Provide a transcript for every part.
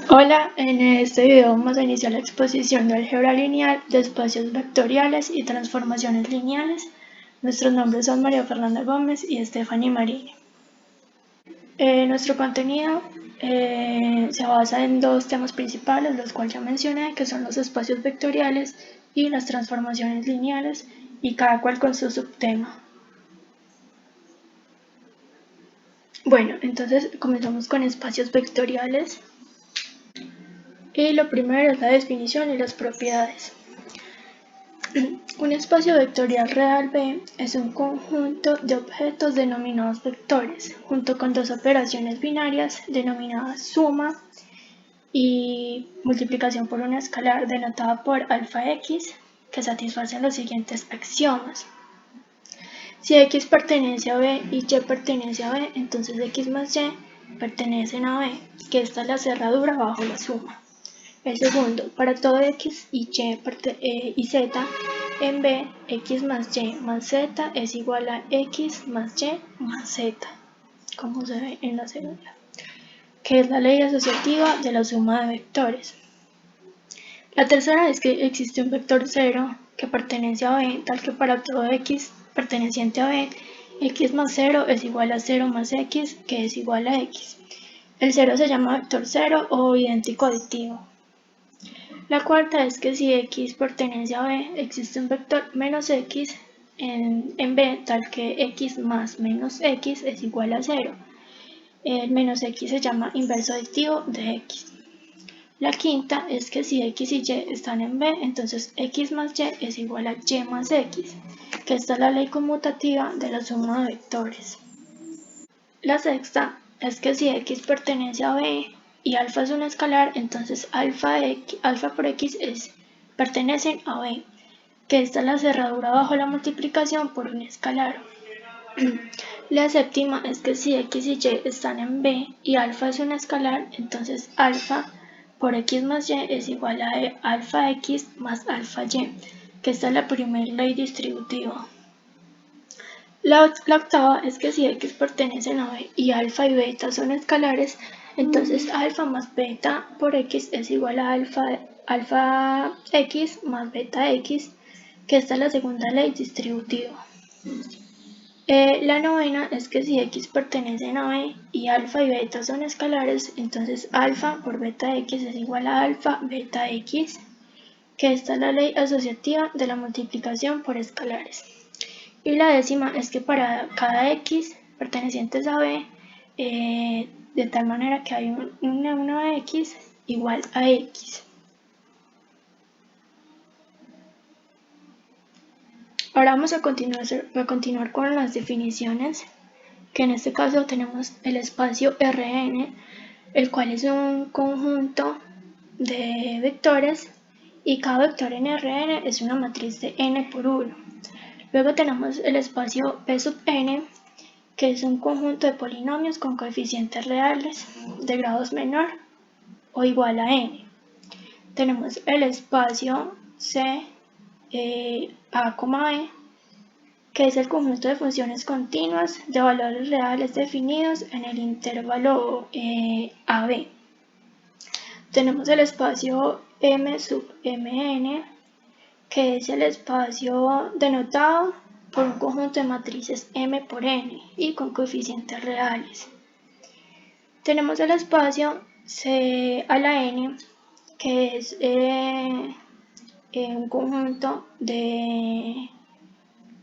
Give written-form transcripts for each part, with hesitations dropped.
Hola, en este video vamos a iniciar la exposición de álgebra lineal, de espacios vectoriales y transformaciones lineales. Nuestros nombres son María Fernanda Gómez y Stephanie Marini. Nuestro contenido se basa en dos temas principales, los cuales ya mencioné, que son los espacios vectoriales y las transformaciones lineales, y cada cual con su subtema. Bueno, entonces comenzamos con espacios vectoriales. Y lo primero es la definición y las propiedades. Un espacio vectorial real B es un conjunto de objetos denominados vectores, junto con dos operaciones binarias denominadas suma y multiplicación por una escalar denotada por alfa x, que satisfacen los siguientes axiomas. Si x pertenece a B y y pertenece a B, entonces x más y pertenecen a B, que esta es la cerradura bajo la suma. El segundo, para todo x y z en B, x más y más z es igual a x más y más z, como se ve en la segunda, que es la ley asociativa de la suma de vectores. La tercera es que existe un vector 0 que pertenece a B, tal que para todo x perteneciente a B, x más 0 es igual a 0 más x, que es igual a x. El 0 se llama vector 0 o idéntico aditivo. La cuarta es que si x pertenece a B, existe un vector menos x en B, tal que x más menos x es igual a 0. El menos x se llama inverso aditivo de x. La quinta es que si x y y están en B, entonces x más y es igual a y más x, que esta es la ley conmutativa de la suma de vectores. La sexta es que si x pertenece a B y alfa es un escalar, entonces alfa por x pertenecen a B, que esta es la cerradura bajo la multiplicación por un escalar. La séptima es que si x y y están en B y alfa es un escalar, entonces alfa por x más y es igual a alfa x más alfa y, que esta es la primera ley distributiva. La octava es que si x pertenecen a B y alfa y beta son escalares, entonces alfa más beta por x es igual a alfa x más beta x, que esta es la segunda ley distributiva. La novena es que si x pertenecen a B y alfa y beta son escalares, entonces alfa por beta x es igual a alfa beta x, que esta es la ley asociativa de la multiplicación por escalares. Y la décima es que para cada x pertenecientes a B, de tal manera que hay una x igual a x. Ahora vamos a continuar con las definiciones, que en este caso tenemos el espacio Rn, el cual es un conjunto de vectores y cada vector en Rn es una matriz de n por 1. Luego tenemos el espacio P sub n, que es un conjunto de polinomios con coeficientes reales de grados menor o igual a n. Tenemos el espacio C A, B, que es el conjunto de funciones continuas de valores reales definidos en el intervalo AB. Tenemos el espacio M sub Mn, que es el espacio denotado por un conjunto de matrices M por N y con coeficientes reales. Tenemos el espacio C a la N, que es un conjunto de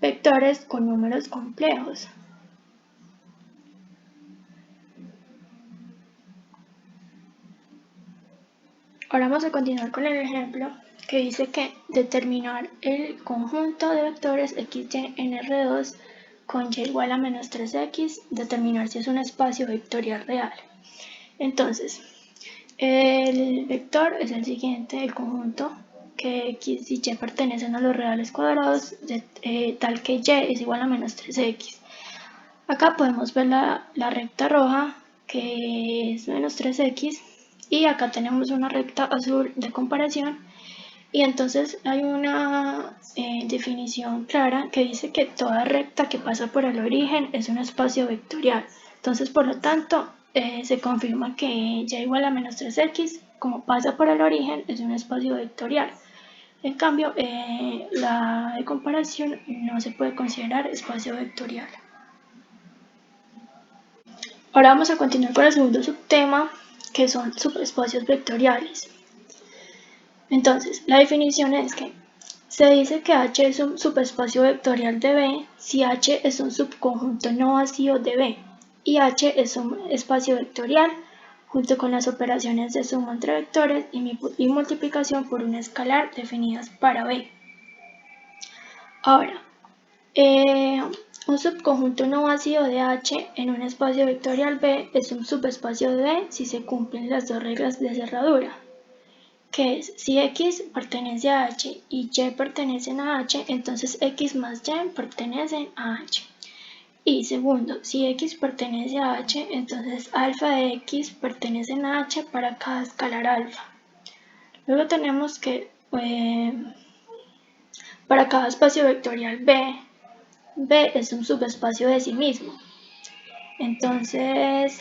vectores con números complejos. Ahora vamos a continuar con el ejemplo que dice que determinar el conjunto de vectores xy en R2 con y igual a menos 3x, determinar si es un espacio vectorial real. Entonces, el vector es el siguiente, el conjunto que x y y pertenecen a los reales cuadrados, tal que y es igual a menos 3x. Acá podemos ver la recta roja, que es menos 3x, y acá tenemos una recta azul de comparación, y entonces hay una definición clara que dice que toda recta que pasa por el origen es un espacio vectorial. Entonces, por lo tanto, se confirma que y igual a menos 3x, como pasa por el origen, es un espacio vectorial. En cambio, la de comparación no se puede considerar espacio vectorial. Ahora vamos a continuar con el segundo subtema, que son subespacios vectoriales. Entonces, la definición es que se dice que H es un subespacio vectorial de V si H es un subconjunto no vacío de V y H es un espacio vectorial junto con las operaciones de suma entre vectores y multiplicación por un escalar definidas para V. Ahora, un subconjunto no vacío de H en un espacio vectorial V es un subespacio de V si se cumplen las dos reglas de cerradura, que es si X pertenece a H y Y pertenecen a H, entonces X más Y pertenecen a H. Y segundo, si X pertenece a H, entonces alfa de X pertenecen a H para cada escalar alfa. Luego tenemos que para cada espacio vectorial V es un subespacio de sí mismo. Entonces,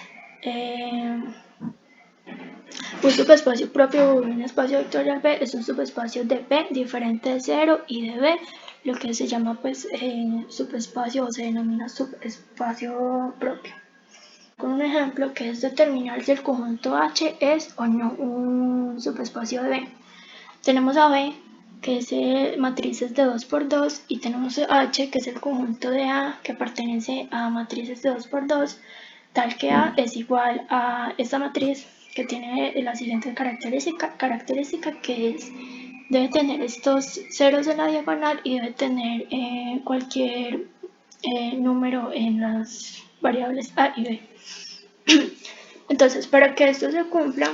un subespacio propio de un espacio vectorial V es un subespacio de V diferente de 0 y de V, lo que se llama pues subespacio o se denomina subespacio propio. Con un ejemplo que es determinar si el conjunto H es o no un subespacio de V. Tenemos a V, que es matrices de 2×2, y tenemos a H, que es el conjunto de A, que pertenece a matrices de 2×2, tal que A es igual a esta matriz, que tiene la siguiente característica que es, debe tener estos ceros en la diagonal y debe tener cualquier número en las variables A y B. Entonces, para que esto se cumpla,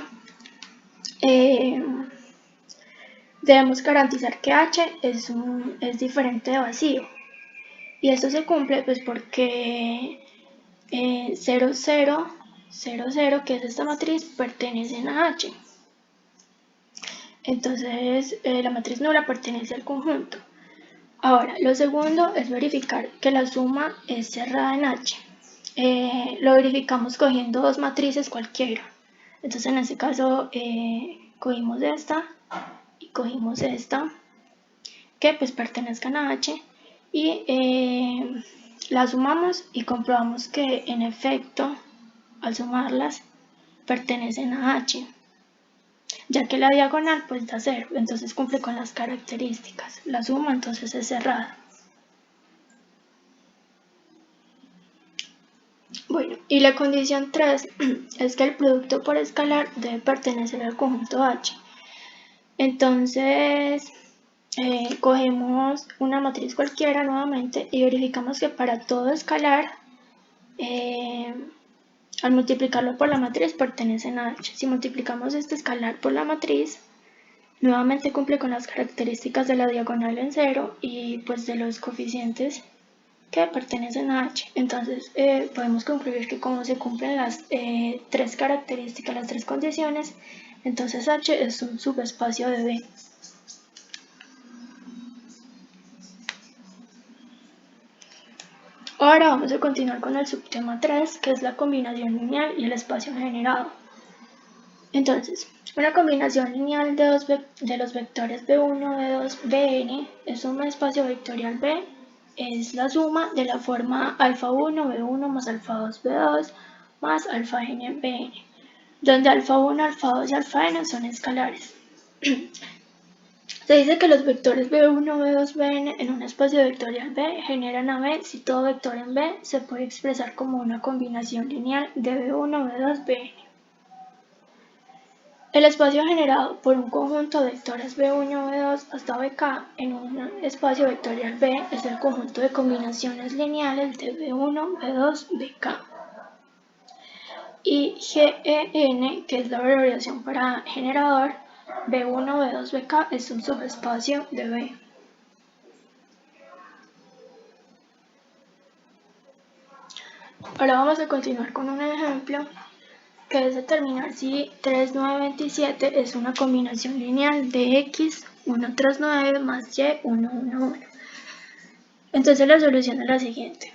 debemos garantizar que H es diferente de vacío. Y esto se cumple pues porque 0, 0, 0, 0, que es esta matriz, pertenecen a H. Entonces la matriz nula pertenece al conjunto. Ahora, lo segundo es verificar que la suma es cerrada en H. Lo verificamos cogiendo dos matrices cualquiera. Entonces en este caso cogimos esta y cogimos esta, que pues pertenezcan a H, y las sumamos y comprobamos que en efecto al sumarlas pertenecen a H, ya que la diagonal pues da 0, entonces cumple con las características. La suma entonces es cerrada. Bueno, y la condición 3 es que el producto por escalar debe pertenecer al conjunto H. Entonces cogemos una matriz cualquiera nuevamente y verificamos que para todo escalar, al multiplicarlo por la matriz pertenecen a H. Si multiplicamos este escalar por la matriz, nuevamente cumple con las características de la diagonal en 0 y pues de los coeficientes que pertenecen a H. Entonces podemos concluir que como se cumplen las tres características, las tres condiciones, entonces H es un subespacio de V. Ahora vamos a continuar con el subtema 3, que es la combinación lineal y el espacio generado. Entonces, una combinación lineal de los vectores B1, B2, Bn es un espacio vectorial B, es la suma de la forma alfa1, B1 más alfa2, B2 más alfa n, Bn, donde alfa1, alfa2 y alfa n son escalares. Se dice que los vectores B1, B2, Bn en un espacio vectorial B generan a B si todo vector en B se puede expresar como una combinación lineal de B1, B2, Bn. El espacio generado por un conjunto de vectores B1, B2 hasta Bk en un espacio vectorial B es el conjunto de combinaciones lineales de B1, B2, Bk. Y Gen, que es la abreviación para generador, B1, B2, Bk es un subespacio de B. Ahora vamos a continuar con un ejemplo que es determinar si 3, 9, 27 es una combinación lineal de X, 1, 3, 9 más Y, 1, 1, 1. Entonces la solución es la siguiente.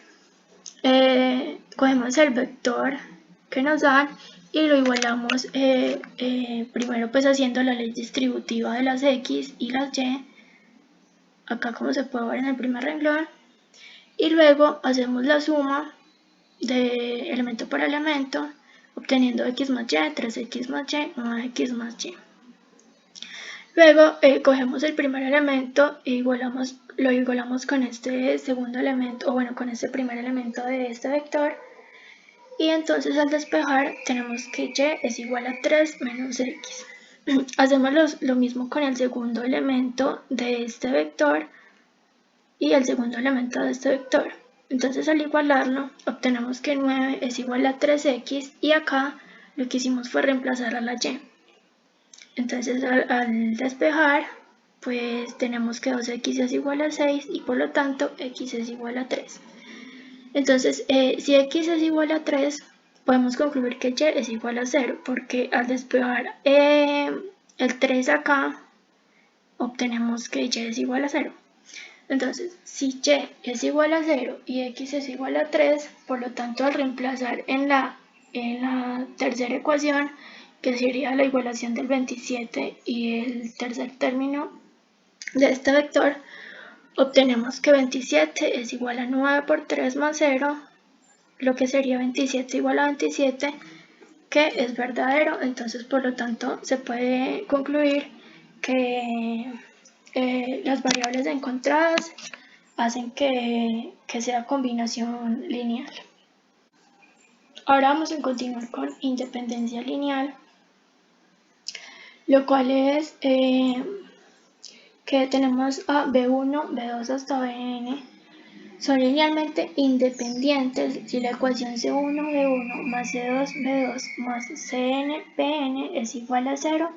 Cogemos el vector que nos dan y lo igualamos primero pues haciendo la ley distributiva de las X y las Y, acá como se puede ver en el primer renglón, y luego hacemos la suma de elemento por elemento, obteniendo X más Y, 3X más Y, 9X más Y. Luego cogemos el primer elemento e lo igualamos con este segundo elemento, o bueno, con este primer elemento de este vector. Y entonces al despejar tenemos que Y es igual a 3 menos X. Hacemos lo mismo con el segundo elemento de este vector y el segundo elemento de este vector. Entonces al igualarlo obtenemos que 9 es igual a 3X y acá lo que hicimos fue reemplazar a la Y. Entonces al despejar pues tenemos que 2X es igual a 6 y por lo tanto X es igual a 3. Entonces si X es igual a 3 podemos concluir que Y es igual a 0 porque al despejar el 3 acá obtenemos que Y es igual a 0. Entonces, si Y es igual a 0 y X es igual a 3, por lo tanto al reemplazar en la tercera ecuación, que sería la igualación del 27 y el tercer término de este vector, obtenemos que 27 es igual a 9 por 3 más 0, lo que sería 27 igual a 27, que es verdadero. Entonces por lo tanto se puede concluir que las variables encontradas hacen que sea combinación lineal. Ahora vamos a continuar con independencia lineal, lo cual es que tenemos a B1, B2 hasta Bn son linealmente independientes si la ecuación C1, B1 más C2, B2 más Cn, Bn es igual a 0.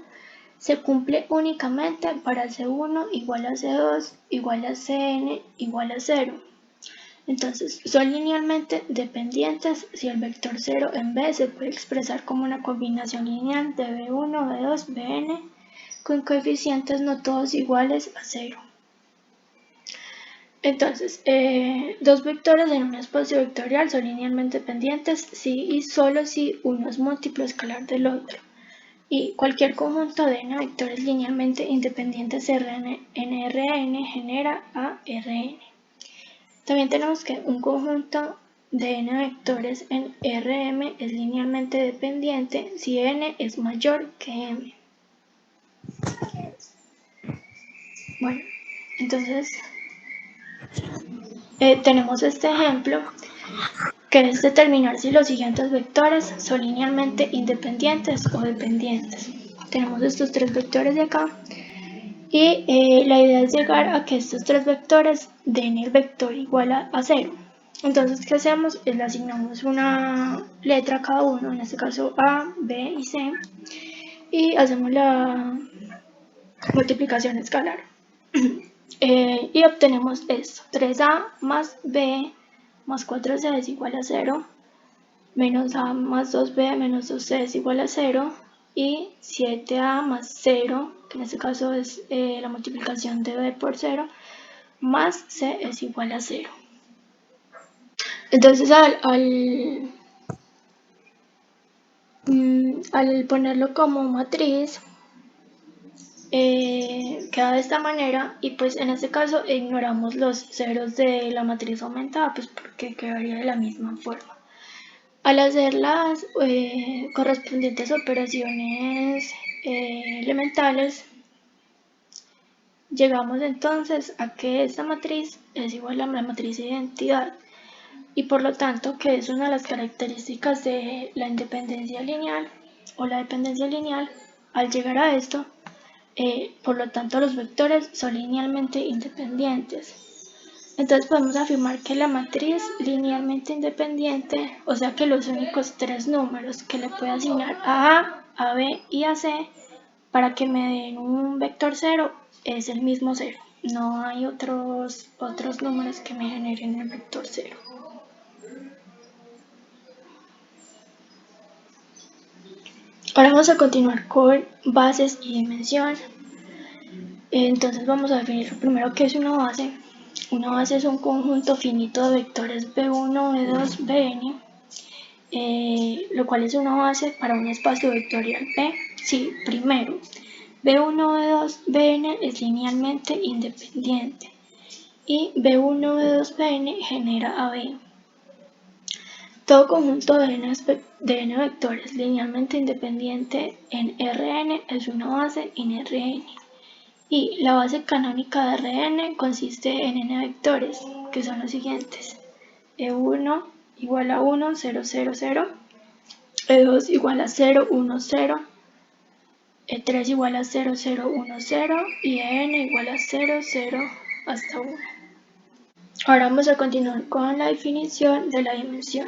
Se cumple únicamente para C1 igual a C2 igual a Cn igual a 0. Entonces son linealmente dependientes si el vector 0 en B se puede expresar como una combinación lineal de B1, B2, Bn con coeficientes no todos iguales a 0. Entonces, dos vectores en un espacio vectorial son linealmente dependientes si y solo si uno es múltiplo escalar del otro. Y cualquier conjunto de n vectores linealmente independientes en Rn genera a Rn. También tenemos que un conjunto de n vectores en Rm es linealmente dependiente si n es mayor que m. Bueno, entonces tenemos este ejemplo que es determinar si los siguientes vectores son linealmente independientes o dependientes. Tenemos estos tres vectores de acá y la idea es llegar a que estos tres vectores den el vector igual a 0. Entonces, ¿qué hacemos? Le asignamos una letra a cada uno, en este caso A, B y C, y hacemos la multiplicación escalar. Y obtenemos esto, 3A más B más 4C es igual a 0, menos A más 2B menos 2C es igual a 0, y 7A más 0, que en este caso es la multiplicación de B por 0, más C es igual a 0. Entonces al ponerlo como matriz, queda de esta manera, y pues en este caso ignoramos los ceros de la matriz aumentada, pues porque quedaría de la misma forma. Al hacer las correspondientes operaciones elementales, llegamos entonces a que esta matriz es igual a la matriz de identidad, y por lo tanto que es una de las características de la independencia lineal o la dependencia lineal. Al llegar a esto, por lo tanto los vectores son linealmente independientes. Entonces podemos afirmar que la matriz linealmente independiente, o sea que los únicos tres números que le puedo asignar a B y a C para que me den un vector 0 es el mismo 0. No hay otros números que me generen el vector 0. Ahora vamos a continuar con bases y dimensión. Entonces vamos a definir primero qué es una base. Una base es un conjunto finito de vectores B1, B2, Bn, lo cual es una base para un espacio vectorial B. Sí, primero, B1, B2, Bn es linealmente independiente y B1, B2, Bn genera a B. Todo conjunto de n vectores linealmente independiente en Rn es una base en Rn. Y la base canónica de Rn consiste en n vectores, que son los siguientes: E1 igual a 1, 0, 0, 0, E2 igual a 0, 1, 0, E3 igual a 0, 0, 1, 0 y En igual a 0, 0 hasta 1. Ahora vamos a continuar con la definición de la dimensión.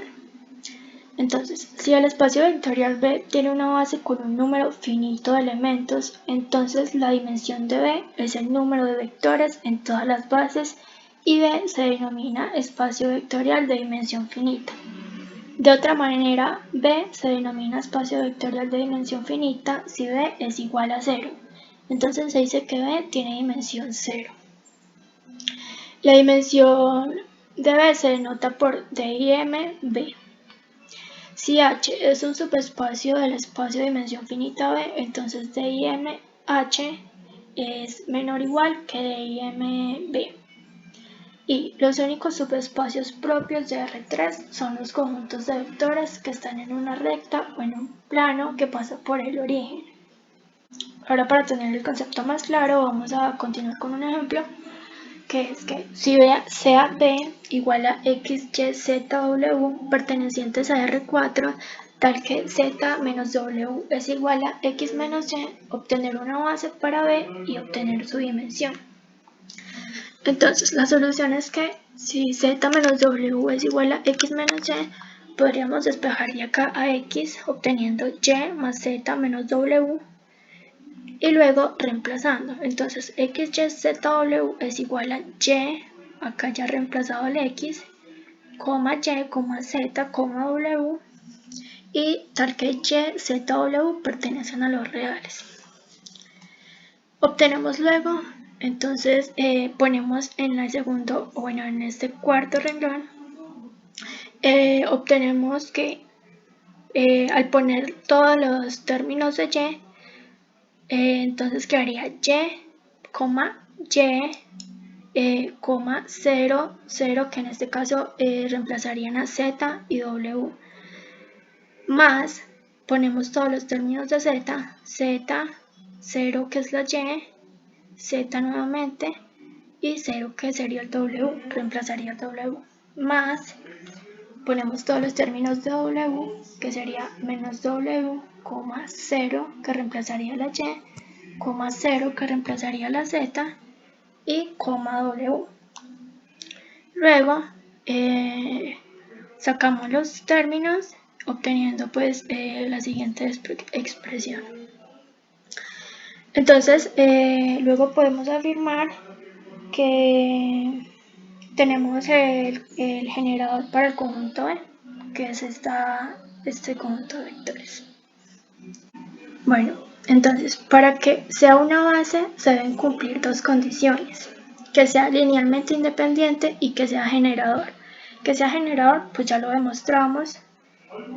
Entonces, si el espacio vectorial B tiene una base con un número finito de elementos, entonces la dimensión de B es el número de vectores en todas las bases y B se denomina espacio vectorial de dimensión finita. De otra manera, B se denomina espacio vectorial de dimensión finita si B es igual a 0. Entonces se dice que B tiene dimensión 0. La dimensión de B se denota por DIM-B. Si H es un subespacio del espacio de dimensión finita B, entonces DIM-H es menor o igual que DIM-B. Y los únicos subespacios propios de R3 son los conjuntos de vectores que están en una recta o en un plano que pasa por el origen. Ahora, para tener el concepto más claro, vamos a continuar con un ejemplo, que es que si sea B igual a X, Y, Z, W pertenecientes a R4, tal que Z menos W es igual a X menos Y, obtener una base para B y obtener su dimensión. Entonces, la solución es que si Z menos W es igual a X menos Y, podríamos despejar de acá a X obteniendo Y más Z menos W y luego reemplazando. Entonces, X, Y, Z, W es igual a Y, acá ya reemplazado el X, coma Y, coma Z, coma W, y tal que Y, Z, W pertenecen a los reales. Obtenemos luego, entonces ponemos en el segundo, o bueno, en este cuarto renglón, obtenemos que al poner todos los términos de Y, entonces quedaría Y, coma 0, 0, que en este caso reemplazarían a Z y W, más ponemos todos los términos de Z, Z, 0 que es la Y, Z nuevamente y 0 que sería el W, reemplazaría el W, más ponemos todos los términos de W, que sería menos W, 0 que reemplazaría la Y, 0 que reemplazaría la Z y W. Luego sacamos los términos obteniendo pues la siguiente expresión. Entonces luego podemos afirmar que tenemos el generador para el conjunto B, que es este conjunto de vectores. Bueno, entonces para que sea una base se deben cumplir dos condiciones: que sea linealmente independiente y que sea generador. Que sea generador, pues ya lo demostramos.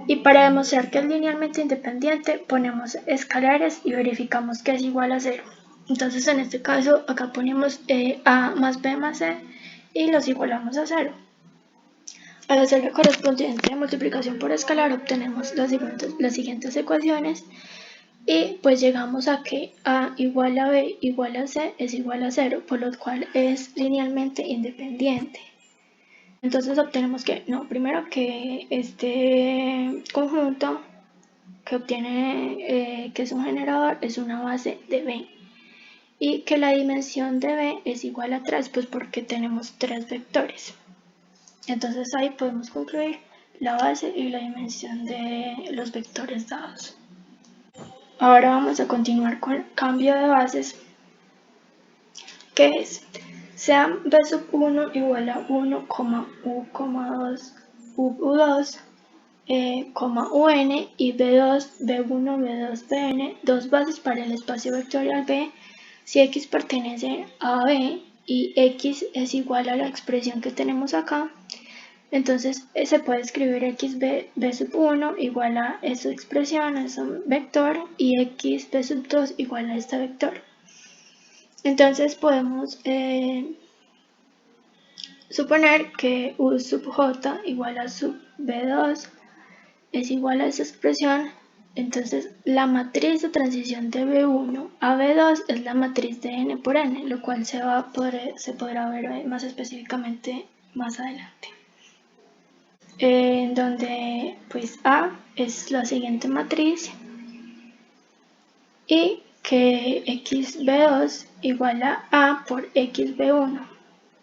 Y para demostrar que es linealmente independiente, ponemos escalares y verificamos que es igual a 0. Entonces en este caso acá ponemos A más B más C y los igualamos a 0. Al hacer la correspondiente multiplicación por escalar obtenemos las siguientes ecuaciones y pues llegamos a que A igual a B igual a C es igual a 0, por lo cual es linealmente independiente. Entonces obtenemos que, primero que este conjunto que obtiene que es un generador es una base de B y que la dimensión de B es igual a 3, pues porque tenemos 3 vectores. Entonces ahí podemos concluir la base y la dimensión de los vectores dados. Ahora vamos a continuar con el cambio de bases, que es sea B sub 1 igual a 1, U, 2, U2, UN y B2, B1, B2, Bn, dos bases para el espacio vectorial B, si X pertenece a B y X es igual a la expresión que tenemos acá, Entonces se puede escribir x b sub 1 igual a esa expresión, es un vector, y x b sub 2 igual a este vector. Entonces podemos suponer que u sub j igual a sub b2 es igual a esa expresión. Entonces la matriz de transición de B1 a B2 es la matriz de n por n, lo cual se podrá ver más específicamente más adelante. Donde pues A es la siguiente matriz y que xB2 igual a por xB1.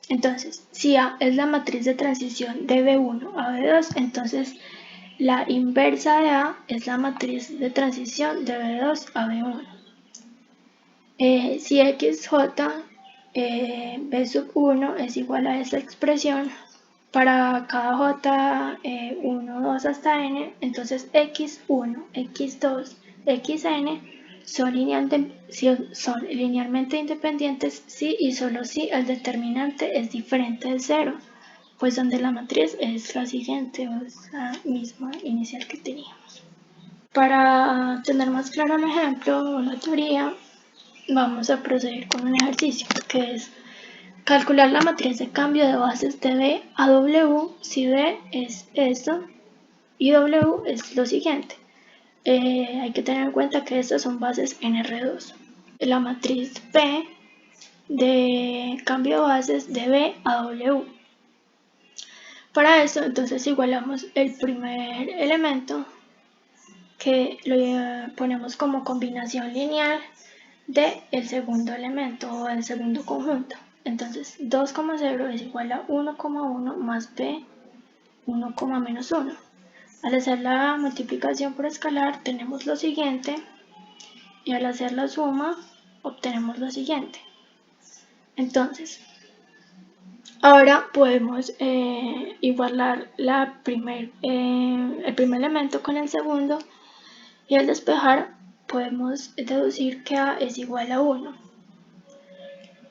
Entonces, si A es la matriz de transición de B1 a B2, entonces la inversa de A es la matriz de transición de B2 a B1. Si xj B sub 1 es igual a esa expresión para cada j 1, 2 hasta n, entonces x1, x2, xn son linealmente independientes si y solo si el determinante es diferente de 0. Pues donde la matriz es la siguiente, o es la misma inicial que teníamos. Para tener más claro el ejemplo o la teoría, vamos a proceder con un ejercicio que es calcular la matriz de cambio de bases de B a W si B es esto y W es lo siguiente. Hay que tener en cuenta que estas son bases en R2. La matriz P de cambio de bases de B a W. Para eso, entonces igualamos el primer elemento, que lo ponemos como combinación lineal del segundo elemento o del segundo conjunto. Entonces 2,0 es igual a 1,1 más b 1,-1. Al hacer la multiplicación por escalar tenemos lo siguiente, y al hacer la suma obtenemos lo siguiente. Entonces ahora podemos igualar el primer elemento con el segundo, y al despejar podemos deducir que A es igual a 1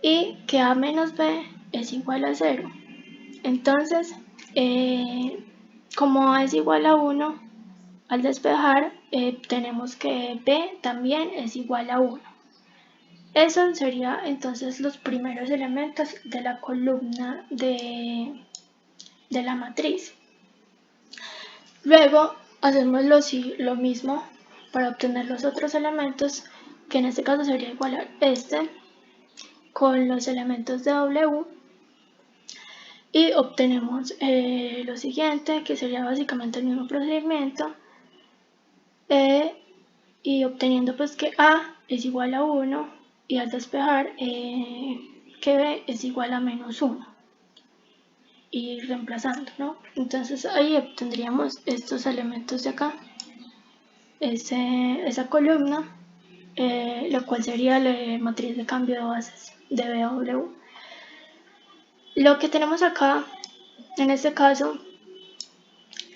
y que A menos B es igual a 0. Entonces, como A es igual a 1, al despejar tenemos que B también es igual a 1. Eso serían entonces los primeros elementos de la columna de la matriz. Luego hacemos lo mismo para obtener los otros elementos, que en este caso sería igualar este con los elementos de W, y obtenemos lo siguiente, que sería básicamente el mismo procedimiento, y obteniendo pues que A es igual a 1 y al despejar que B es igual a menos 1 y reemplazando, ¿no? Entonces ahí obtendríamos estos elementos de acá, esa columna, lo cual sería la matriz de cambio de bases de B a W. Lo que tenemos acá en este caso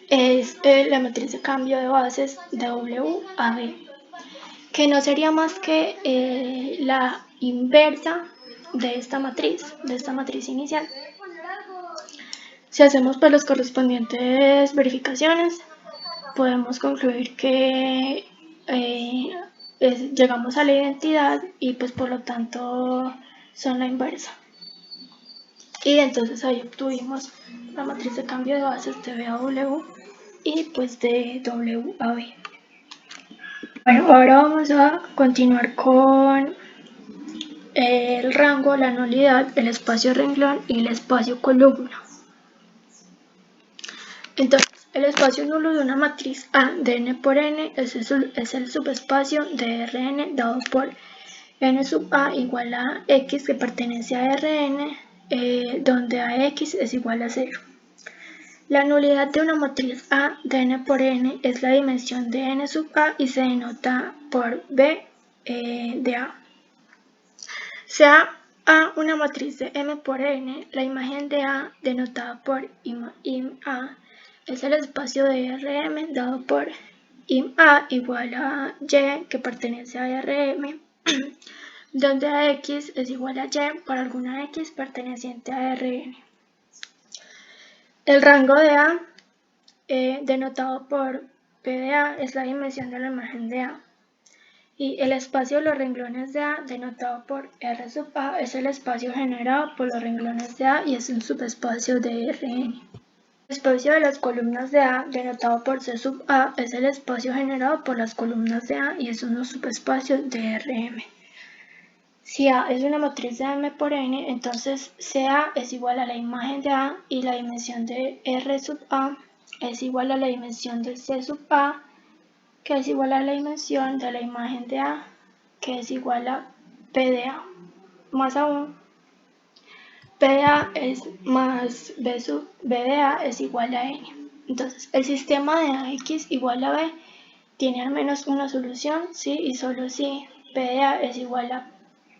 es la matriz de cambio de bases de W a B, que no sería más que la inversa de esta matriz inicial. Si hacemos pues las correspondientes verificaciones, podemos concluir que llegamos a la identidad y pues por lo tanto son la inversa. Y entonces ahí obtuvimos la matriz de cambio de bases de B a W y pues de W a B. Bueno, ahora vamos a continuar con el rango, la nulidad, el espacio renglón y el espacio columna. Entonces, el espacio nulo de una matriz A de n por n es el subespacio de Rn dado por n sub A igual a x que pertenece a Rn, donde Ax es igual a 0. La nulidad de una matriz A de n por n es la dimensión de n sub A y se denota por B de A. Sea A una matriz de m por n, la imagen de A denotada por im A es el espacio de Rm dado por im A igual a y que pertenece a Rm, donde Ax es igual a y para alguna x perteneciente a Rn. El rango de A, denotado por P de A, es la dimensión de la imagen de A. Y el espacio de los renglones de A, denotado por R sub A, es el espacio generado por los renglones de A y es un subespacio de Rn. El espacio de las columnas de A, denotado por C sub A, es el espacio generado por las columnas de A y es un subespacio de Rm. Si A es una matriz de M por N, entonces CA es igual a la imagen de A y la dimensión de R sub A es igual a la dimensión de C sub A, que es igual a la dimensión de la imagen de A, que es igual a P de A. Más aún, P de A es más B de A es igual a N. Entonces, el sistema de AX igual a B tiene al menos una solución, sí y solo si P de A es igual a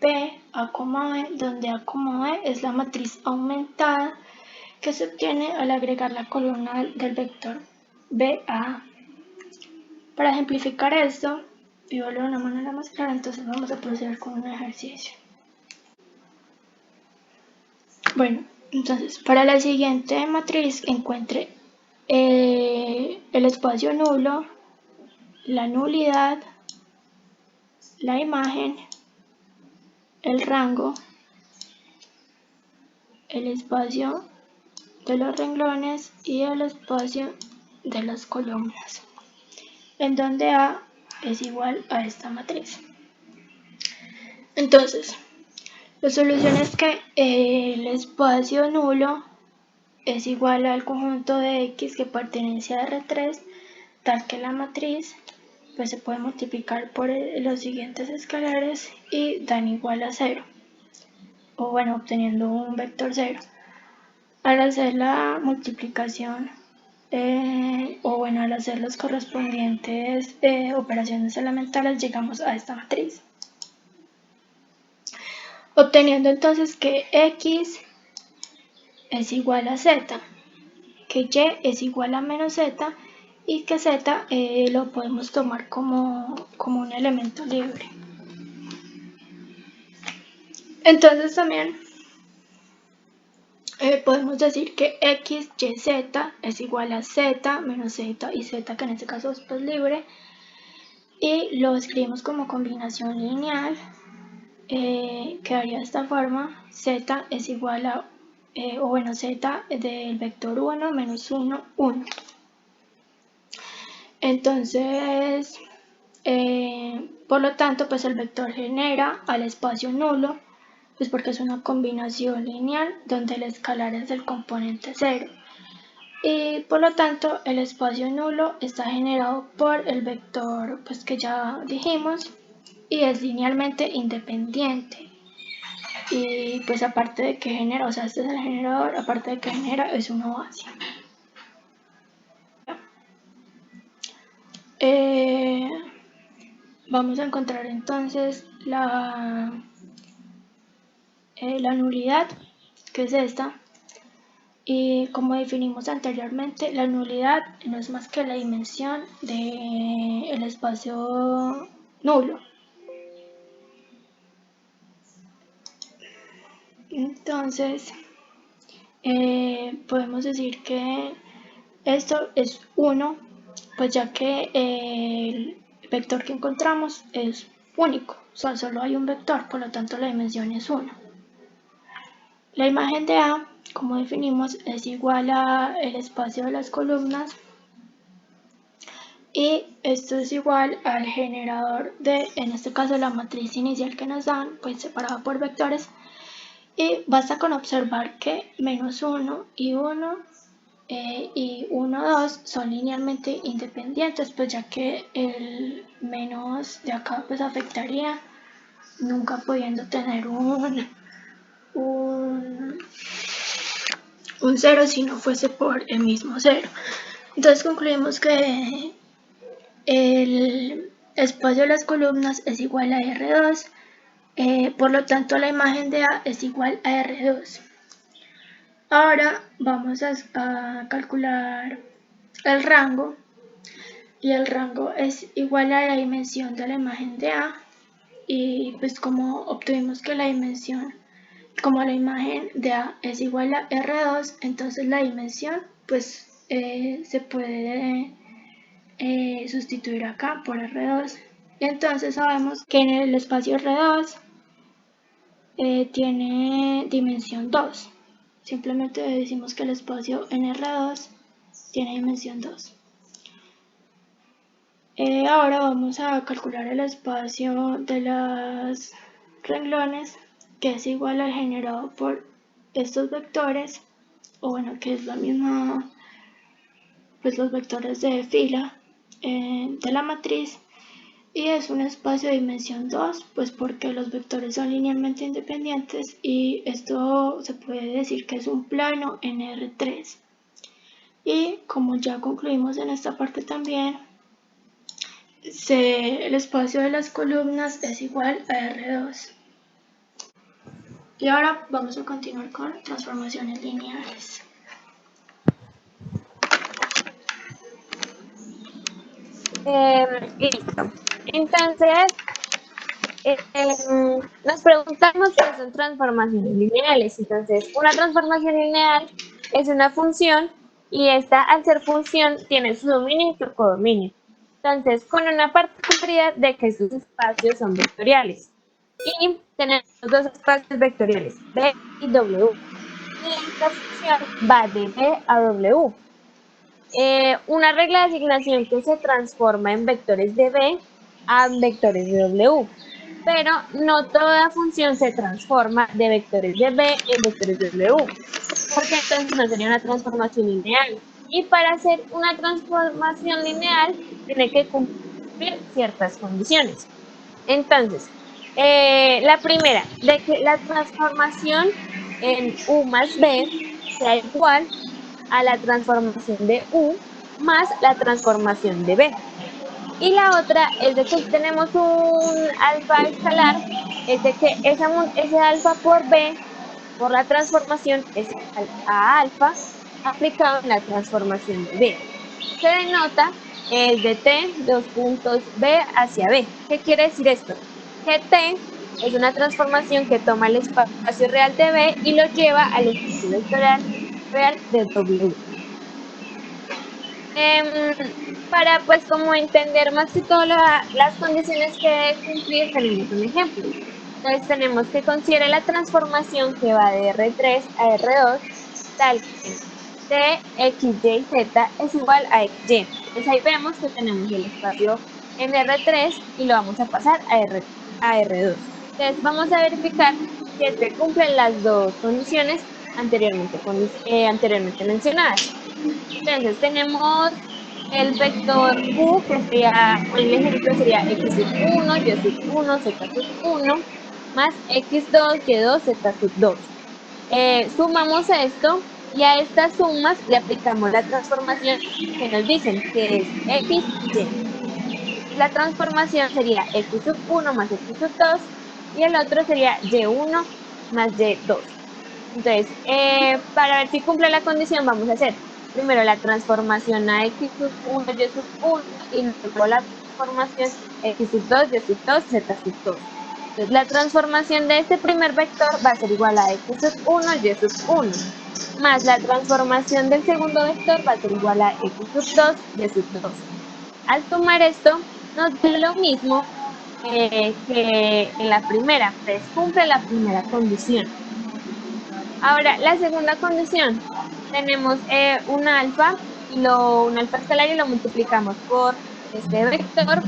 P, A, B, donde A, B es la matriz aumentada que se obtiene al agregar la columna del vector BA. Para ejemplificar esto, y volver de una manera más clara, entonces vamos a proceder con un ejercicio. Bueno, entonces para la siguiente matriz encuentre el espacio nulo, la nulidad, la imagen, el rango, el espacio de los renglones y el espacio de las columnas, en donde A es igual a esta matriz. Entonces, la solución es que el espacio nulo es igual al conjunto de X que pertenece a R3, tal que la matriz pues se puede multiplicar por los siguientes escalares y dan igual a 0, o bueno, obteniendo un vector 0. Al hacer la multiplicación, o bueno, al hacer las correspondientes operaciones elementales, llegamos a esta matriz. Obteniendo entonces que X es igual a Z, que Y es igual a menos Z y que Z lo podemos tomar como un elemento libre. Entonces también podemos decir que X, Y, Z es igual a Z menos Z y Z, que en este caso es pues libre, y lo escribimos como combinación lineal. Quedaría de esta forma: Z es igual a, o bueno, Z del vector 1 menos 1, 1. Entonces, por lo tanto, pues el vector genera al espacio nulo, pues porque es una combinación lineal donde el escalar es el componente 0. Y por lo tanto, el espacio nulo está generado por el vector pues que ya dijimos y es linealmente independiente. Y pues aparte de que genera, o sea, este es el generador, aparte de que genera, es una base. Vamos a encontrar entonces la nulidad, que es esta. Y como definimos anteriormente, la nulidad no es más que la dimensión del espacio nulo. Entonces, podemos decir que esto es 1, pues ya que el vector que encontramos es único, o sea, solo hay un vector, por lo tanto la dimensión es 1. La imagen de A, como definimos, es igual a el espacio de las columnas y esto es igual al generador de, en este caso, la matriz inicial que nos dan, pues separada por vectores, y basta con observar que menos 1 y 1 y 1, 2 son linealmente independientes, pues ya que el menos de acá pues afectaría, nunca pudiendo tener un 0 si no fuese por el mismo 0. Entonces concluimos que el espacio de las columnas es igual a R2, por lo tanto la imagen de A es igual a R2. Ahora vamos a calcular el rango, y el rango es igual a la dimensión de la imagen de A, y pues como obtuvimos que la dimensión como la imagen de A es igual a R2, entonces la dimensión pues se puede sustituir acá por R2. Entonces sabemos que en el espacio R2 tiene dimensión 2. Simplemente decimos que el espacio en R2 tiene dimensión 2. Ahora vamos a calcular el espacio de los renglones, que es igual al generado por estos vectores, o bueno, que es la misma, pues los vectores de fila de la matriz, y es un espacio de dimensión 2, pues porque los vectores son linealmente independientes, y esto se puede decir que es un plano en R3. Y como ya concluimos en esta parte también, el espacio de las columnas es igual a R2. Y ahora vamos a continuar con transformaciones lineales. Listo. Entonces, nos preguntamos qué son transformaciones lineales. Entonces, una transformación lineal es una función y esta, al ser función, tiene su dominio y su codominio. Entonces, con una particularidad de que sus espacios son vectoriales. Y tenemos dos espacios vectoriales, B y W. Y esta función va de B a W. Una regla de asignación que se transforma en vectores de B a vectores de W. Pero no toda función se transforma de vectores de B en vectores de W, porque entonces no sería una transformación lineal. Y para hacer una transformación lineal, tiene que cumplir ciertas condiciones. Entonces, la primera, de que la transformación en U más B sea igual a la transformación de U más la transformación de B. Y la otra es de que si tenemos un alfa escalar, es de que ese alfa por B, por la transformación, es igual a alfa aplicado en la transformación de B. Se denota es de T, dos puntos B hacia B. ¿Qué quiere decir esto? Que T es una transformación que toma el espacio real de B y lo lleva al espacio vectorial real de W. Para pues como entender más que todo las condiciones que debe cumplir, tenemos un ejemplo. Entonces tenemos que considerar la transformación que va de R3 a R2, tal que de x, y, z es igual a xy. Entonces ahí vemos que tenemos el espacio en R3 y lo vamos a pasar a R2. Entonces vamos a verificar que este cumple las dos condiciones anteriormente mencionadas. Entonces tenemos el vector u, que sería, el ejemplo sería x1, y1, z1, más x2, y2, z2. Sumamos esto y a estas sumas le aplicamos la transformación que nos dicen que es x y y. La transformación sería x1 más x2 y el otro sería y1 más y2. Entonces, para ver si cumple la condición, vamos a hacer primero la transformación a x1, y1 y luego la transformación x2, y2, z2. Entonces, la transformación de este primer vector va a ser igual a x1, y1, más la transformación del segundo vector va a ser igual a x2, y2. Al sumar esto, nos da lo mismo que en la primera, pues cumple la primera condición. Ahora, la segunda condición, tenemos un alfa escalar y lo multiplicamos por este vector,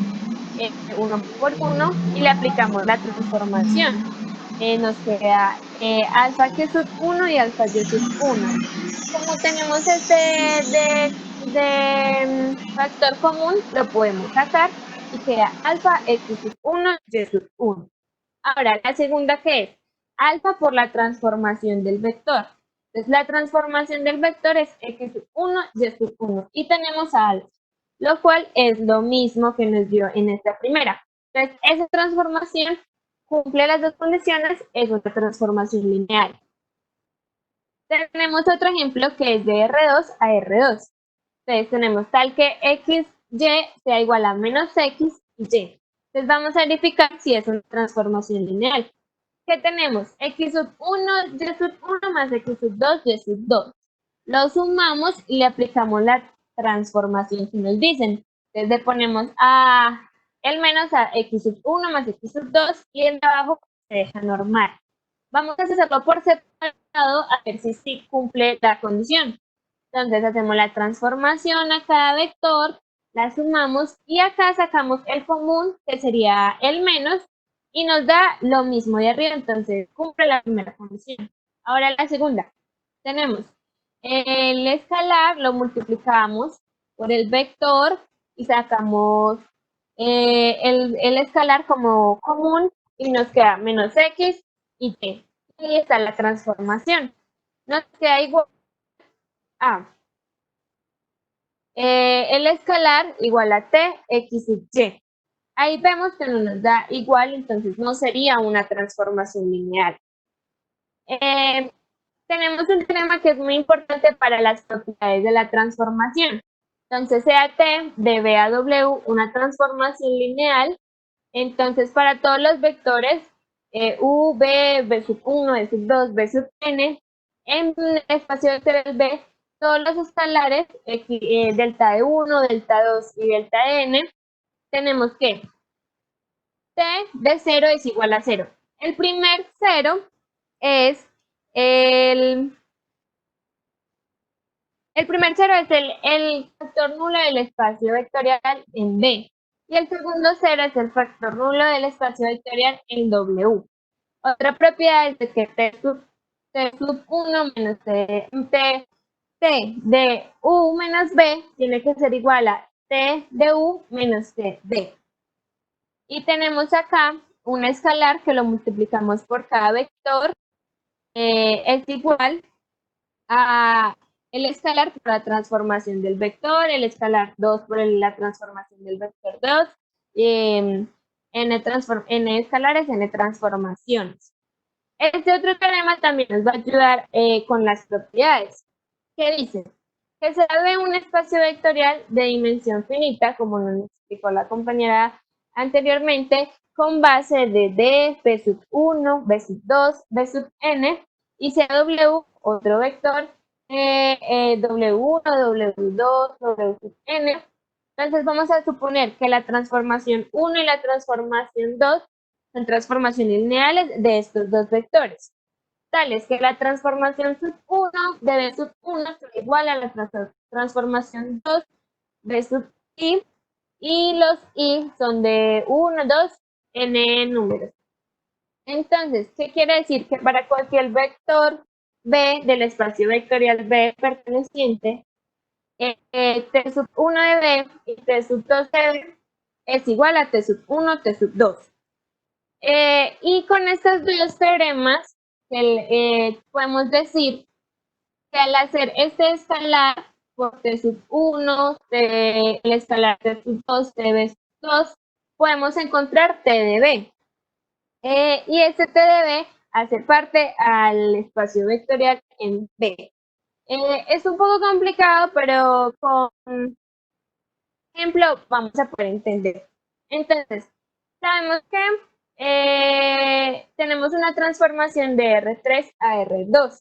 1 por 1, y le aplicamos la transformación. Nos queda alfa que sub 1 y alfa y sub 1. Como tenemos factor común, lo podemos sacar y queda alfa x sub 1 y sub 1. Ahora, la segunda, ¿qué es? Alfa por la transformación del vector. Entonces, la transformación del vector es x1, y1. Y tenemos a alfa, lo cual es lo mismo que nos dio en esta primera. Entonces, esa transformación cumple las dos condiciones, es una transformación lineal. Tenemos otro ejemplo que es de R2 a R2. Entonces, tenemos tal que x, y sea igual a menos x y y. Entonces vamos a verificar si es una transformación lineal. ¿qué tenemos? X sub 1, Y sub 1 más X sub 2, Y sub 2. Lo sumamos y le aplicamos la transformación que nos dicen. Entonces le ponemos a el menos a X sub 1 más X sub 2 y el de abajo se deja normal. Vamos a hacerlo por separado a ver si sí cumple la condición. Entonces hacemos la transformación a cada vector, la sumamos y acá sacamos el común, que sería el menos, y nos da lo mismo de arriba, entonces cumple la primera condición. Ahora la segunda. Tenemos el escalar, lo multiplicamos por el vector y sacamos el escalar como común y nos queda menos x y t. Y ahí está la transformación. Nos queda igual a el escalar igual a t, x sub y. Ahí vemos que no nos da igual, entonces no sería una transformación lineal. Tenemos un teorema que es muy importante para las propiedades de la transformación. Entonces, sea t de b a w una transformación lineal. Entonces, para todos los vectores, u, b, b sub 1, b sub 2, b sub n, en el espacio vectorial b, todos los escalares, delta de 1, delta 2 y delta de n, tenemos que t de 0 es igual a 0. El primer 0 es el primer 0 es el factor nulo del espacio vectorial en B. Y el segundo 0 es el factor nulo del espacio vectorial en W. Otra propiedad es de que T sub 1 menos T de U menos B tiene que ser igual a T de U menos T de. Y tenemos acá un escalar que lo multiplicamos por cada vector. Es igual a el escalar por la transformación del vector, el escalar 2 por la transformación del vector 2, n escalares, n transformaciones. Este otro teorema también nos va a ayudar con las propiedades. ¿Qué dice? Que se de un espacio vectorial de dimensión finita, como nos explicó la compañera anteriormente, con base de D, B sub 1, B sub 2, B sub n, y CW, otro vector, W1, W2, W sub n. Entonces vamos a suponer que la transformación 1 y la transformación 2 son transformaciones lineales de estos dos vectores, tales que la transformación sub 1 de B sub 1 es igual a la transformación 2 B sub i, y los i son de 1, 2, n números. Entonces, ¿qué quiere decir? Que para cualquier vector B del espacio vectorial B perteneciente, T sub 1 de B y T sub 2 de B es igual a T sub 1, T sub 2. Y con estos dos teoremas podemos decir que al hacer este escalar por T sub 1, el escalar T sub 2, TB sub 2, podemos encontrar T de B. Y este T de B hace parte al espacio vectorial en B. Es un poco complicado, pero con ejemplo vamos a poder entender. Entonces, sabemos que tenemos una transformación de R3 a R2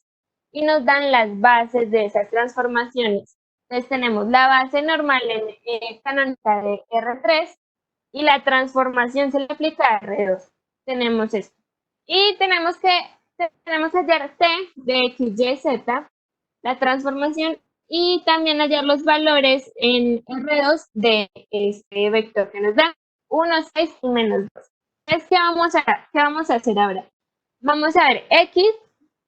y nos dan las bases de esas transformaciones. Entonces tenemos la base normal canónica de R3 y la transformación se le aplica a R2. Tenemos esto. Y tenemos que hallar T de X, Y, Z, la transformación, y también hallar los valores en R2 de este vector que nos da 1, 6 y menos 2. Entonces, ¿qué vamos a hacer ahora? Vamos a ver, X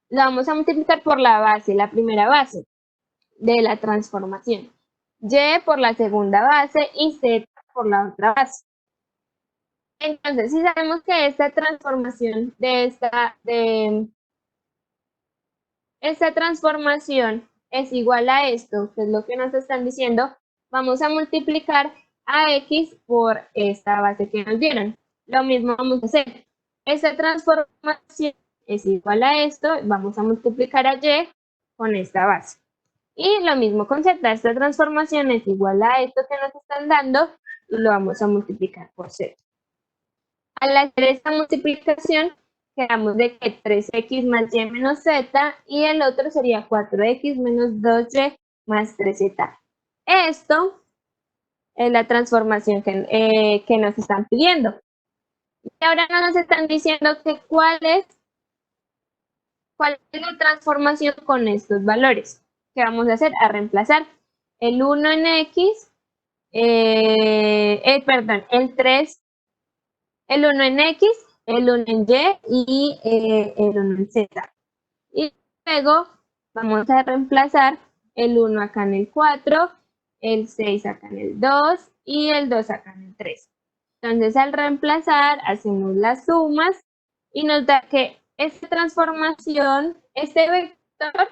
lo vamos a multiplicar por la base, la primera base de la transformación. Y por la segunda base y Z por la otra base. Entonces, si sabemos que esta transformación esta transformación es igual a esto, que es lo que nos están diciendo, vamos a multiplicar a X por esta base que nos dieron. Lo mismo vamos a hacer. Esta transformación es igual a esto, vamos a multiplicar a Y con esta base. Y lo mismo con Z, esta transformación es igual a esto que nos están dando y lo vamos a multiplicar por Z. Al hacer esta multiplicación, quedamos de que 3x más y menos z, y el otro sería 4x menos 2y más 3z. Esto es la transformación que nos están pidiendo. Y ahora nos están diciendo que cuál es la transformación con estos valores. ¿Qué vamos a hacer? A reemplazar el 1 en x, el 3, el 1 en x, el 1 en y el 1 en z. Y luego vamos a reemplazar el 1 acá en el 4, el 6 acá en el 2 y el 2 acá en el 3. Entonces al reemplazar hacemos las sumas y nos da que esta transformación, este vector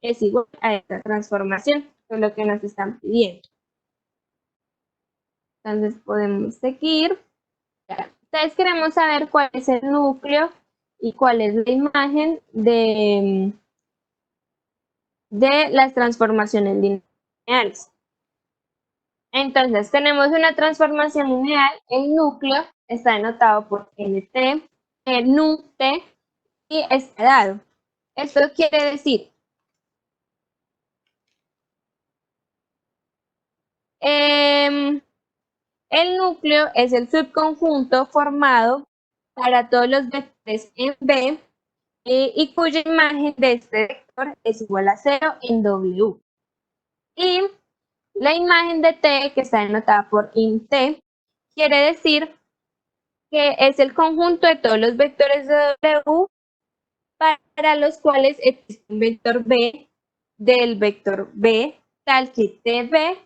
es igual a esta transformación, que es lo que nos están pidiendo. Entonces podemos seguir. Entonces queremos saber cuál es el núcleo y cuál es la imagen de las transformaciones lineales. Entonces tenemos una transformación lineal, el núcleo está denotado por NT, NUT y está dado. Esto quiere decir el núcleo es el subconjunto formado para todos los vectores en B y cuya imagen de este vector es igual a 0 en W. Y la imagen de T, que está denotada por int, quiere decir que es el conjunto de todos los vectores de W para los cuales existe un vector B del vector B, tal que TB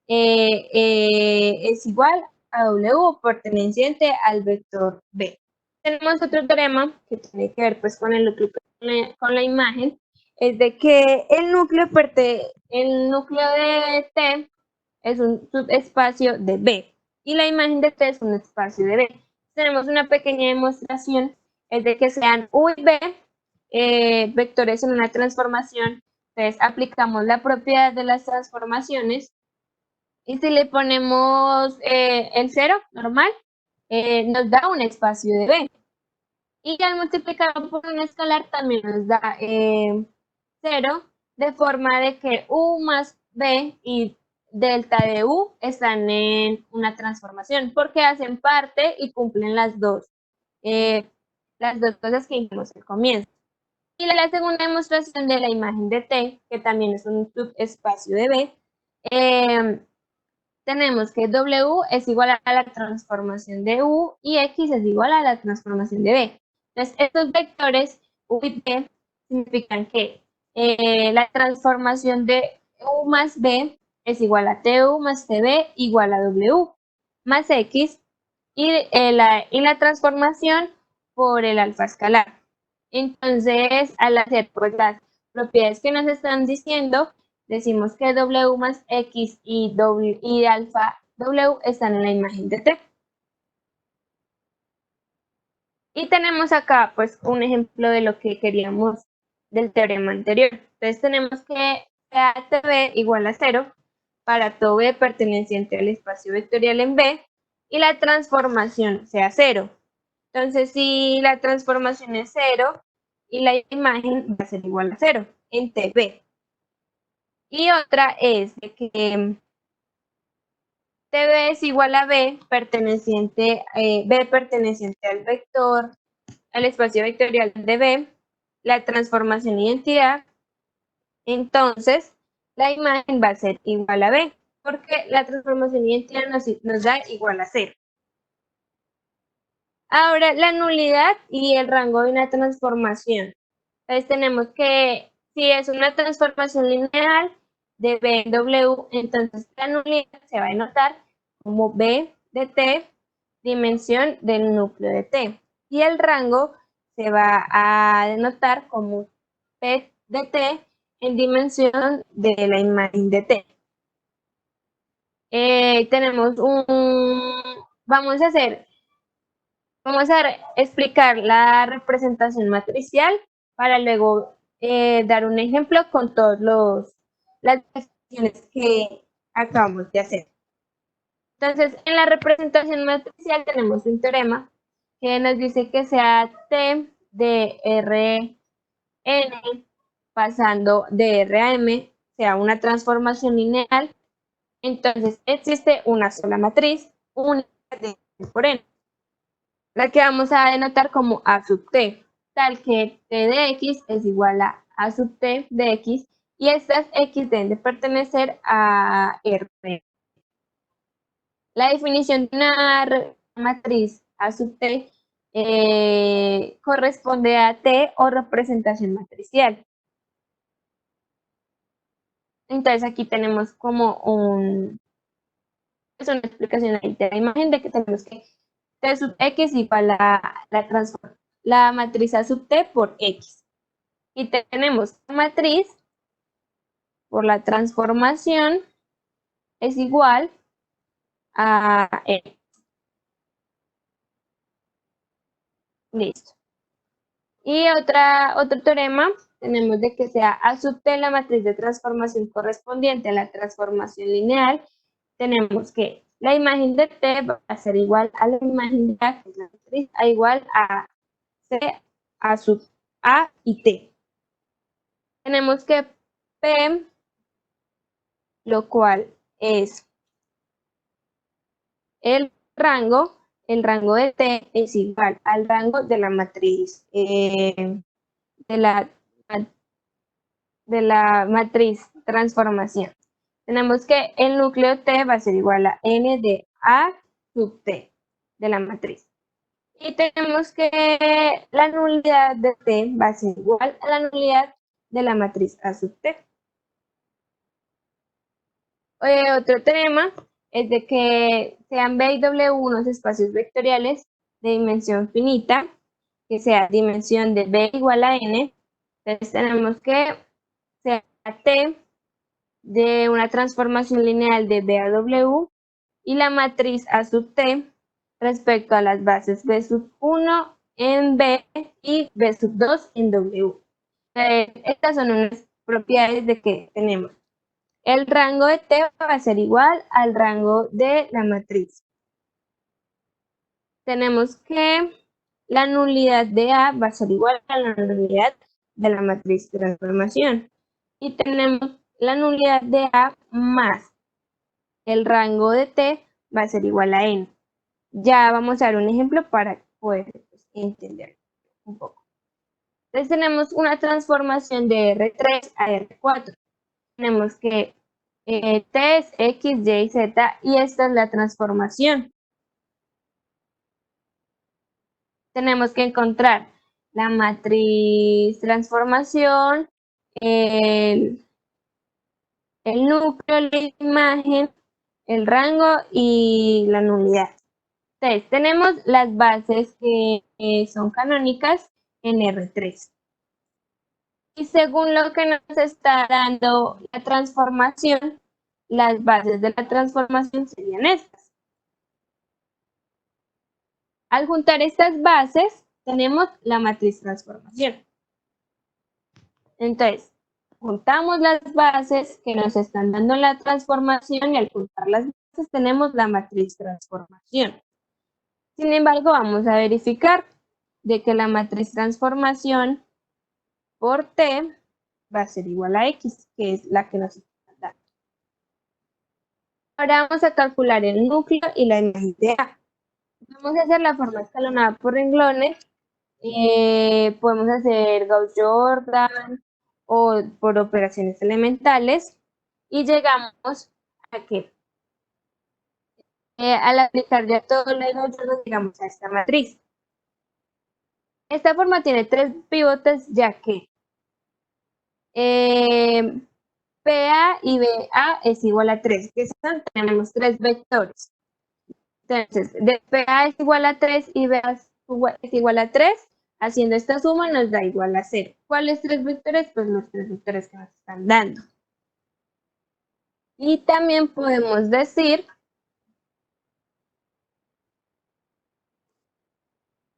es igual a W perteneciente al vector B. Tenemos otro teorema que tiene que ver pues con el núcleo, con la imagen, es de que el núcleo de T es un subespacio de B y la imagen de T es un espacio de B. Tenemos una pequeña demostración, es de que sean U y B vectores en una transformación. Entonces aplicamos la propiedad de las transformaciones y si le ponemos el 0 normal, nos da un espacio de B. Y al multiplicarlo por un escalar también nos da 0, de forma de que U más B y delta de U están en una transformación, porque hacen parte y cumplen las dos cosas que dijimos al comienzo. Y la segunda demostración de la imagen de T, que también es un subespacio de B, tenemos que W es igual a la transformación de U y X es igual a la transformación de B. Entonces, estos vectores U y B significan que la transformación de U más B es igual a TU más TB igual a W más X y la transformación por el alfa escalar. Entonces, al hacer pues las propiedades que nos están diciendo, decimos que W más X y alfa W están en la imagen de T. Y tenemos acá pues un ejemplo de lo que queríamos del teorema anterior. Entonces tenemos que TB igual a 0 para todo B perteneciente al espacio vectorial en B y la transformación sea 0. Entonces si la transformación es 0 y la imagen va a ser igual a 0 en TB. Y otra es de que TB es igual a B perteneciente al vector, al espacio vectorial de B, la transformación identidad, entonces la imagen va a ser igual a B, porque la transformación identidad nos da igual a 0. Ahora, la nulidad y el rango de una transformación. Entonces tenemos que, si es una transformación lineal de B en W, entonces la nulidad se va a denotar como B de T, dimensión del núcleo de T. Y el rango se va a denotar como P de T en dimensión de la imagen de T. Vamos a explicar la representación matricial para luego dar un ejemplo con todas las definiciones que acabamos de hacer. Entonces, en la representación matricial tenemos un teorema que nos dice que sea T de Rn pasando de R a M, sea una transformación lineal, entonces existe una sola matriz única de N por N, la que vamos a denotar como A sub T, tal que T de X es igual a sub T de X, y estas X deben de pertenecer a R. La definición de una matriz A sub T corresponde a T o representación matricial. Entonces aquí tenemos como es una explicación ahí de la imagen de que tenemos que T sub X igual a la matriz A sub T por X. Y tenemos la matriz por la transformación es igual a X. Listo. Y otro teorema tenemos de que sea A sub T la matriz de transformación correspondiente a la transformación lineal. Tenemos que la imagen de T va a ser igual a la imagen de A, que es la matriz A igual a C A sub A y T. Tenemos que P, lo cual es el rango de T es igual al rango de la matriz de la matriz transformación. Tenemos que el núcleo T va a ser igual a N de A sub T de la matriz. Y tenemos que la nulidad de T va a ser igual a la nulidad de la matriz A sub T. Otro teorema es de que sean B y W unos espacios vectoriales de dimensión finita, que sea dimensión de B igual a N. Entonces tenemos que sea T de una transformación lineal de B a W y la matriz A sub T respecto a las bases B sub 1 en B y B sub 2 en W. Estas son unas propiedades de que tenemos. El rango de T va a ser igual al rango de la matriz. Tenemos que la nulidad de A va a ser igual a la nulidad de la matriz de transformación. Y tenemos la nulidad de A más el rango de T va a ser igual a N. Ya vamos a dar un ejemplo para poder entender un poco. Entonces tenemos una transformación de R3 a R4. Tenemos que T es X, Y, Z y esta es la transformación. Tenemos que encontrar la matriz transformación, el núcleo, la imagen, el rango y la nulidad. Entonces, tenemos las bases que son canónicas en R3. Y según lo que nos está dando la transformación, las bases de la transformación serían estas. Al juntar estas bases, tenemos la matriz transformación. Entonces, juntamos las bases que nos están dando la transformación y al juntar las bases tenemos la matriz transformación. Sin embargo, vamos a verificar de que la matriz transformación por T va a ser igual a X, que es la que nos están dando. Ahora vamos a calcular el núcleo y la imagen de A. Vamos a hacer la forma escalonada por renglones. Podemos hacer Gauss-Jordan o por operaciones elementales. Y llegamos a que al aplicar ya todo el Gauss-Jordan, llegamos a esta matriz. Esta forma tiene 3 pivotes, ya que PA y BA es igual a 3, que son, tenemos 3 vectores. Entonces, de PA es igual a 3 y BA es igual a 3, haciendo esta suma nos da igual a 0. ¿Cuáles 3 vectores? Pues los 3 vectores que nos están dando. Y también podemos decir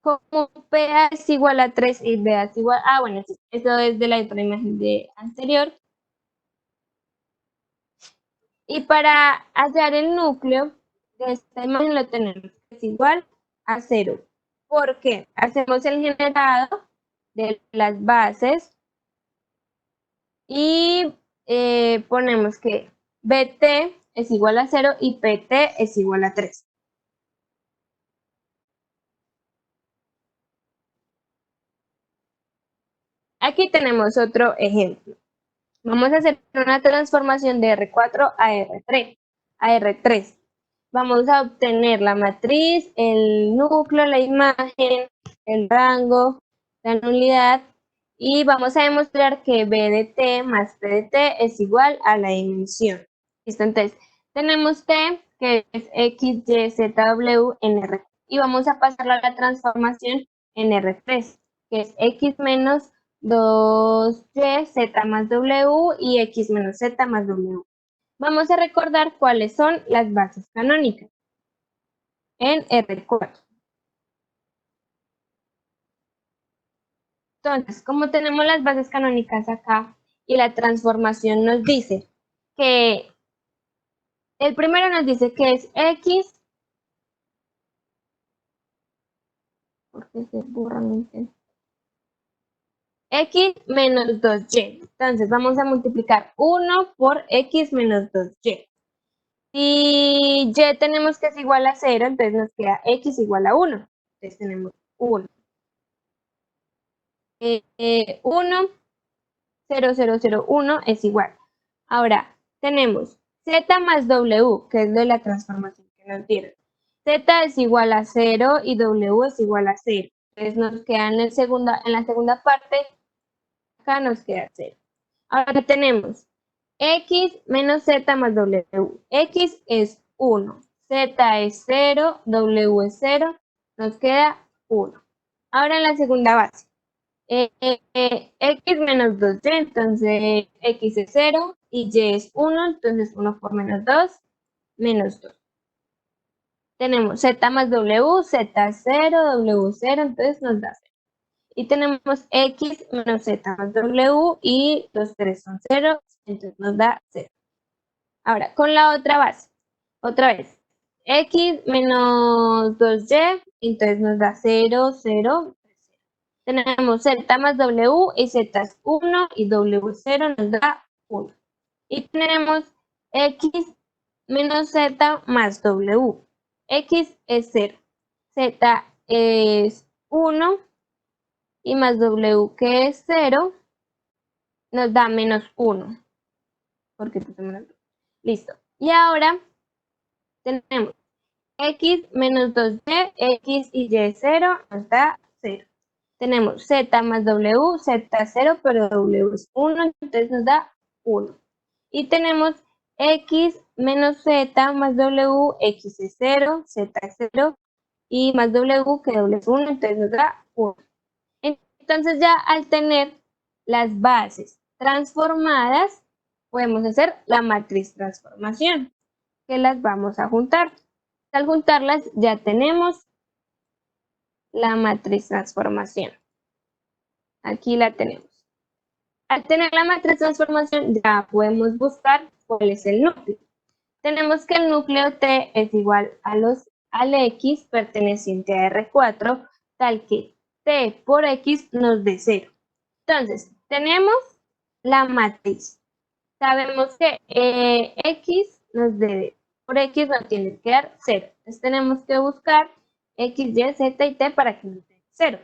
como PA es igual a 3 y BA es igual a, bueno, eso es de la otra imagen de anterior. Y para hallar el núcleo de esta imagen lo tenemos que es igual a 0. ¿Por qué? Hacemos el generado de las bases y ponemos que BT es igual a 0 y PT es igual a 3. Aquí tenemos otro ejemplo. Vamos a hacer una transformación de R4 a R3. Vamos a obtener la matriz, el núcleo, la imagen, el rango, la nulidad y vamos a demostrar que B de T más P de T es igual a la dimensión. ¿Listo? Entonces, tenemos T que es X, Y, Z, W en R y vamos a pasarlo a la transformación en R3, que es X menos 2Y, Z más W y X menos Z más W. Vamos a recordar cuáles son las bases canónicas en R4. Entonces, como tenemos las bases canónicas acá y la transformación nos dice que el primero nos dice que es X, porque se borra mi intento, X menos 2Y. Entonces, vamos a multiplicar 1 por X menos 2Y. Y Y tenemos que es igual a 0, entonces nos queda X igual a 1. Entonces tenemos 1. 1, 0, 0, 0, 1 es igual. Ahora, tenemos Z más W, que es de la transformación que nos dieron. Z es igual a 0 y W es igual a 0. Entonces nos queda en la segunda parte, acá nos queda 0. Ahora tenemos X menos Z más W. X es 1, Z es 0, W es 0, nos queda 1. Ahora en la segunda base. X menos 2Y, entonces X es 0 y Y es 1, entonces 1 por menos 2, menos 2. Tenemos Z más W, Z es 0, W es 0, entonces nos da 0. Y tenemos X menos Z más W y los 3 son 0, entonces nos da 0. Ahora, con la otra base, otra vez, X menos 2Y, entonces nos da 0, 0, tenemos Z más W y Z es 1 y W es 0 nos da 1. Y tenemos X menos Z más W. X es 0. Z es 1 y más W que es 0 nos da menos 1. Porque listo. Y ahora tenemos X menos 2Y, X y Y 0 nos da 0. Tenemos Z más W, Z es 0, pero W es 1, entonces nos da 1. Y tenemos X menos Z más W, X es 0, Z es 0, y más W que W es 1, entonces nos da 1. Entonces ya al tener las bases transformadas, podemos hacer la matriz transformación, que las vamos a juntar. Al juntarlas ya tenemos la matriz transformación. Aquí la tenemos. Al tener la matriz transformación ya podemos buscar cuál es el núcleo. Tenemos que el núcleo T es igual al X perteneciente a R4, tal que T por X nos dé 0. Entonces, tenemos la matriz. Sabemos que X nos debe, por X nos tiene que dar 0. Entonces tenemos que buscar X, Y, Z y T para que nos dé 0.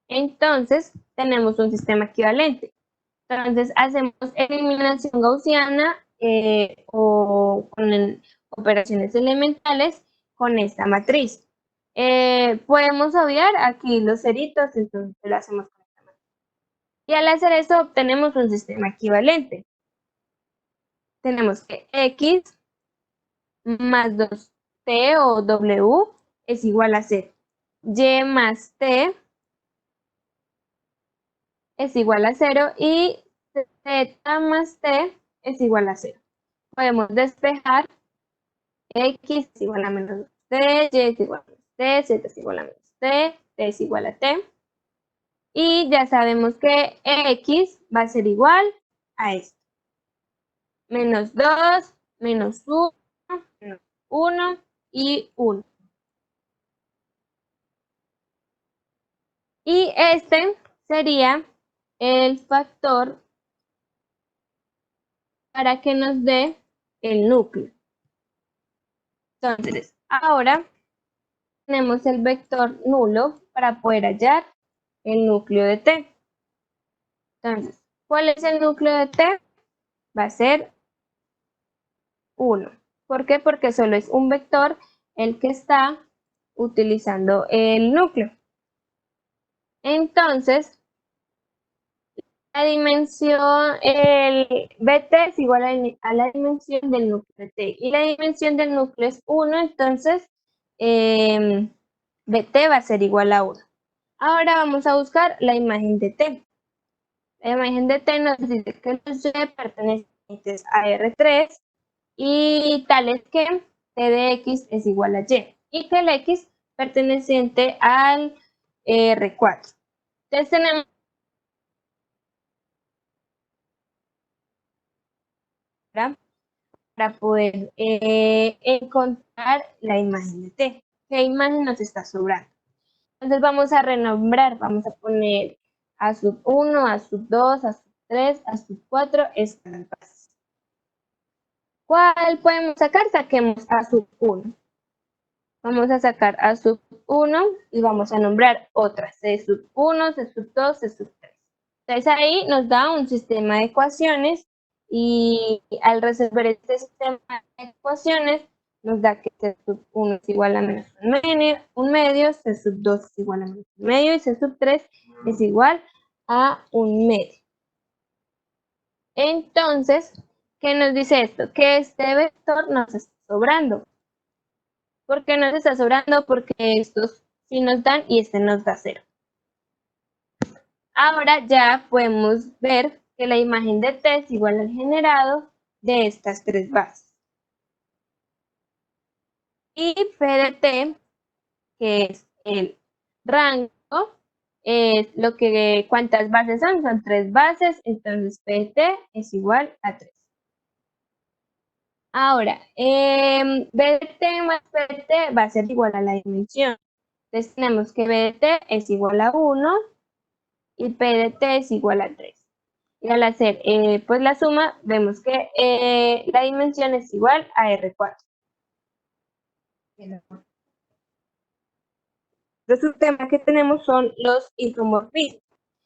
Entonces, tenemos un sistema equivalente. Entonces, hacemos eliminación gaussiana o con operaciones elementales con esta matriz. Podemos obviar aquí los ceritos, entonces lo hacemos con esta matriz. Y al hacer eso, obtenemos un sistema equivalente. Tenemos que X más 2T o W es igual a 0. Y más T es igual a 0 y Z más T es igual a 0. Podemos despejar X es igual a menos T, Y es igual a menos T, Z es igual a menos T, T es igual a T. Y ya sabemos que X va a ser igual a esto. Menos 2, menos 1, menos 1 y 1. Y este sería el factor para que nos dé el núcleo. Entonces, ahora tenemos el vector nulo para poder hallar el núcleo de T. Entonces, ¿cuál es el núcleo de T? Va a ser 1. ¿Por qué? Porque solo es un vector el que está utilizando el núcleo. Entonces, la dimensión, el BT es igual a la dimensión del núcleo de T. Y la dimensión del núcleo es 1, entonces BT va a ser igual a 1. Ahora vamos a buscar la imagen de T. La imagen de T nos dice que los Y pertenecientes a R3 y tales que T de X es igual a Y y que el X perteneciente al R4. Entonces tenemos para poder encontrar la imagen de T. ¿Qué imagen nos está sobrando? Entonces vamos a renombrar, vamos a poner A sub 1, A sub 2, A sub 3, A sub 4, estas bases. ¿Cuál podemos sacar? Saquemos A sub 1. Vamos a sacar A sub 1 y vamos a nombrar otras, C sub 1, C sub 2, C sub 3. Entonces ahí nos da un sistema de ecuaciones y al resolver este sistema de ecuaciones nos da que C sub 1 es igual a menos un medio, C sub 2 es igual a menos un medio y C sub 3 es igual a un medio. Entonces, ¿qué nos dice esto? Que este vector nos está sobrando. ¿Por qué nos está sobrando? Porque estos sí nos dan y este nos da 0. Ahora ya podemos ver que la imagen de T es igual al generado de estas tres bases. Y P de T, que es el rango, es lo que, ¿cuántas bases son? Son 3 bases, entonces P de T es igual a 3. Ahora, B de T más P de T va a ser igual a la dimensión. Entonces tenemos que B de T es igual a 1 y P de T es igual a 3. Y al hacer pues la suma, vemos que la dimensión es igual a R4. Entonces, el tema que tenemos son los isomorfismos.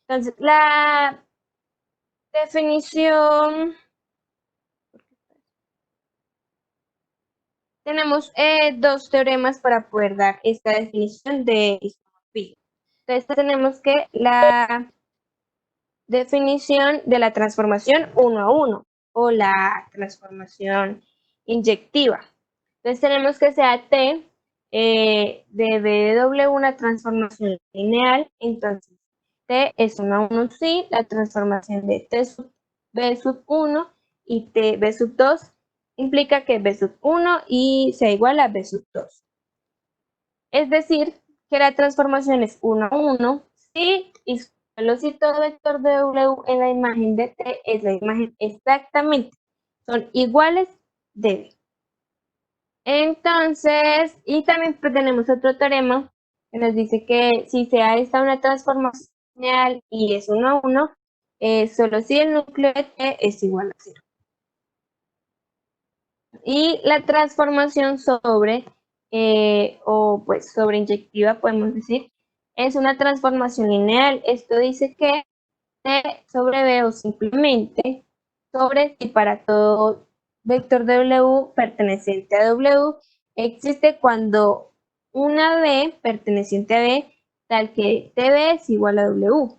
Entonces, la definición, tenemos dos teoremas para poder dar esta definición de isomorfismo. Entonces, tenemos que la definición de la transformación 1 a 1 o la transformación inyectiva. Entonces tenemos que sea T de B de W una transformación lineal, entonces T es 1 a 1 sí, la transformación de T sub B sub 1 y T B sub 2 implica que B sub 1 y sea igual a B sub 2. Es decir, que la transformación es 1 a 1 sí y solo si todo vector de W en la imagen de T es la imagen exactamente, son iguales de B. Entonces, y también pues, tenemos otro teorema que nos dice que si sea esta una transformación lineal y es 1 a 1, solo si el núcleo de T es igual a 0. Y la transformación sobre, o pues sobre inyectiva, podemos decir, es una transformación lineal. Esto dice que T sobre B o simplemente sobre si para todo vector W perteneciente a W existe cuando una B perteneciente a B tal que TB es igual a W.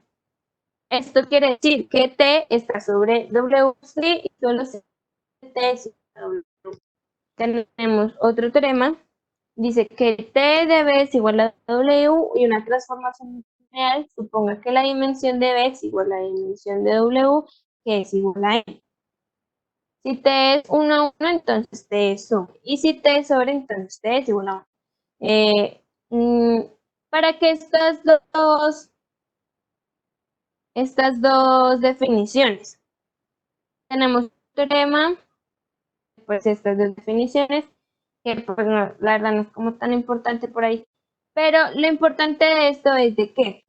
Esto quiere decir que T está sobre W sí, y solo si T es igual a W. Tenemos otro teorema, dice que T de B es igual a W y una transformación real suponga que la dimensión de B es igual a la dimensión de W, que es igual a M. Si T es 1 a 1, entonces T es sobre. Y si T es sobre, entonces T es igual a 1. Para que estas dos definiciones, tenemos un teorema, pues estas dos definiciones, que pues no, la verdad no es como tan importante por ahí. Pero lo importante de esto es de que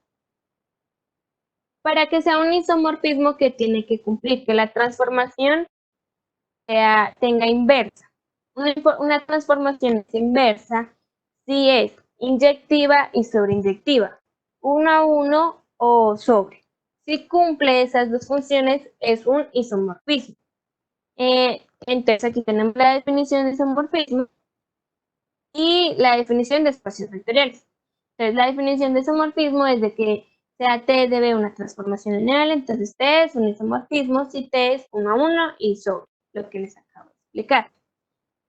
Para que sea un isomorfismo, que tiene que cumplir que la transformación tenga inversa. Una transformación es inversa si es inyectiva y sobreinyectiva, 1 a 1 o sobre. Si cumple esas dos funciones, es un isomorfismo. Entonces aquí tenemos la definición de isomorfismo y la definición de espacios vectoriales. Entonces la definición de isomorfismo es de que sea T de B una transformación lineal, entonces T es un isomorfismo si T es 1 a 1 y sobre, lo que les acabo de explicar.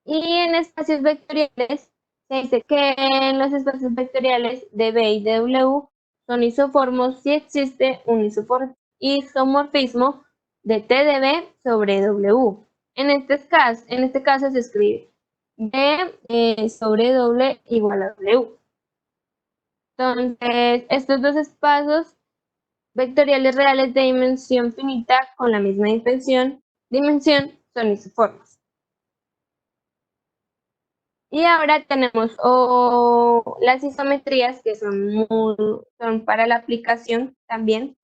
Y en espacios vectoriales se dice que en los espacios vectoriales de B y de W son isoformos si existe un isomorfismo de T de B sobre W. En este caso se escribe B sobre W igual a W. Entonces, estos dos espacios vectoriales reales de dimensión finita con la misma dimensión son isoformos. Y ahora tenemos las isometrías, que son para la aplicación también,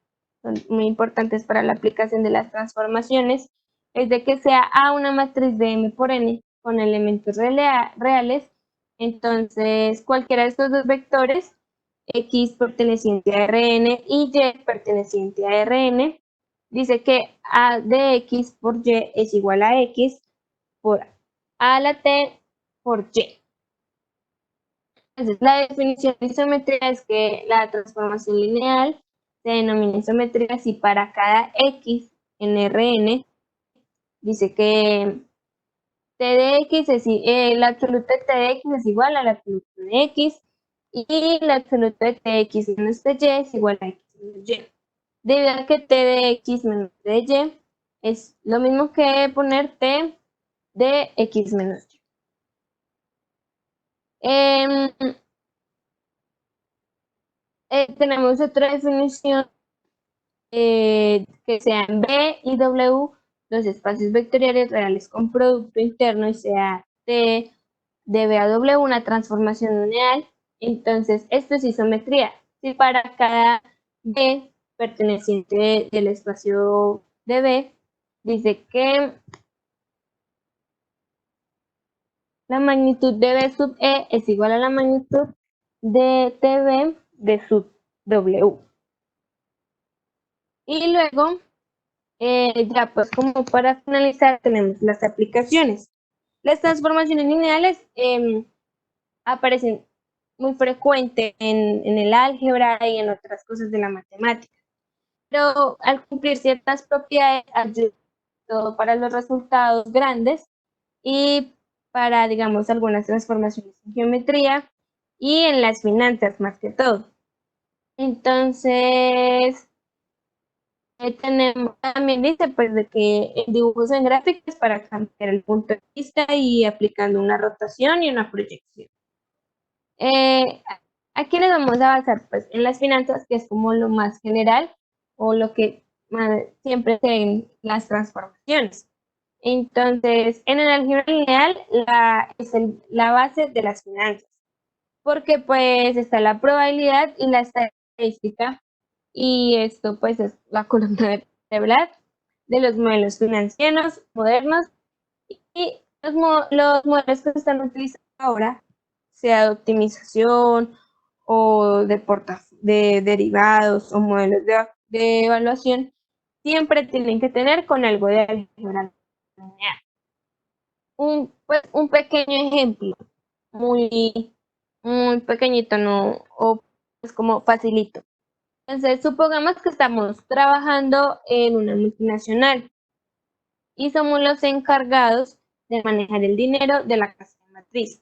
son muy importantes para la aplicación de las transformaciones, es de que sea A una matriz de M por N con elementos reales, entonces cualquiera de estos dos vectores, X perteneciente a Rn y Y perteneciente a Rn, dice que A de X por Y es igual a X por A a la T por Y. Entonces, la definición de isometría es que la transformación lineal se denomina isometría si para cada X en Rn dice que T de X el absoluto de T de X es igual al absoluto de X y el absoluto de Tx menos Ty es igual a X menos Y. Debido a que T de X menos T de Y es lo mismo que poner T de X menos Y. Tenemos otra definición que sean B y W los espacios vectoriales reales con producto interno y sea T de B a W una transformación lineal. Entonces, esto es isometría. Si para cada B perteneciente del espacio de B dice que la magnitud de B sub E es igual a la magnitud de TB de sub W. Y luego, ya pues como para finalizar, tenemos las aplicaciones. Las transformaciones lineales aparecen muy frecuente en el álgebra y en otras cosas de la matemática. Pero al cumplir ciertas propiedades, ayuda todo para los resultados grandes y para, digamos, algunas transformaciones en geometría y en las finanzas más que todo. Entonces, tenemos, también dice pues de que en dibujos en gráficos para cambiar el punto de vista y aplicando una rotación y una proyección. Aquí les vamos a basar pues en las finanzas, que es como lo más general o lo que siempre se ven las transformaciones. Entonces, en el álgebra lineal es la base de las finanzas, porque pues está la probabilidad y la estadística, y esto pues es la columna vertebral de los modelos financieros modernos y los modelos que se están utilizando ahora, sea de optimización o de derivados o modelos de evaluación, siempre tienen que tener con algo de álgebra lineal. Un pequeño ejemplo, muy, muy pequeñito, no, o es como facilito. Entonces, supongamos que estamos trabajando en una multinacional y somos los encargados de manejar el dinero de la casa de matriz.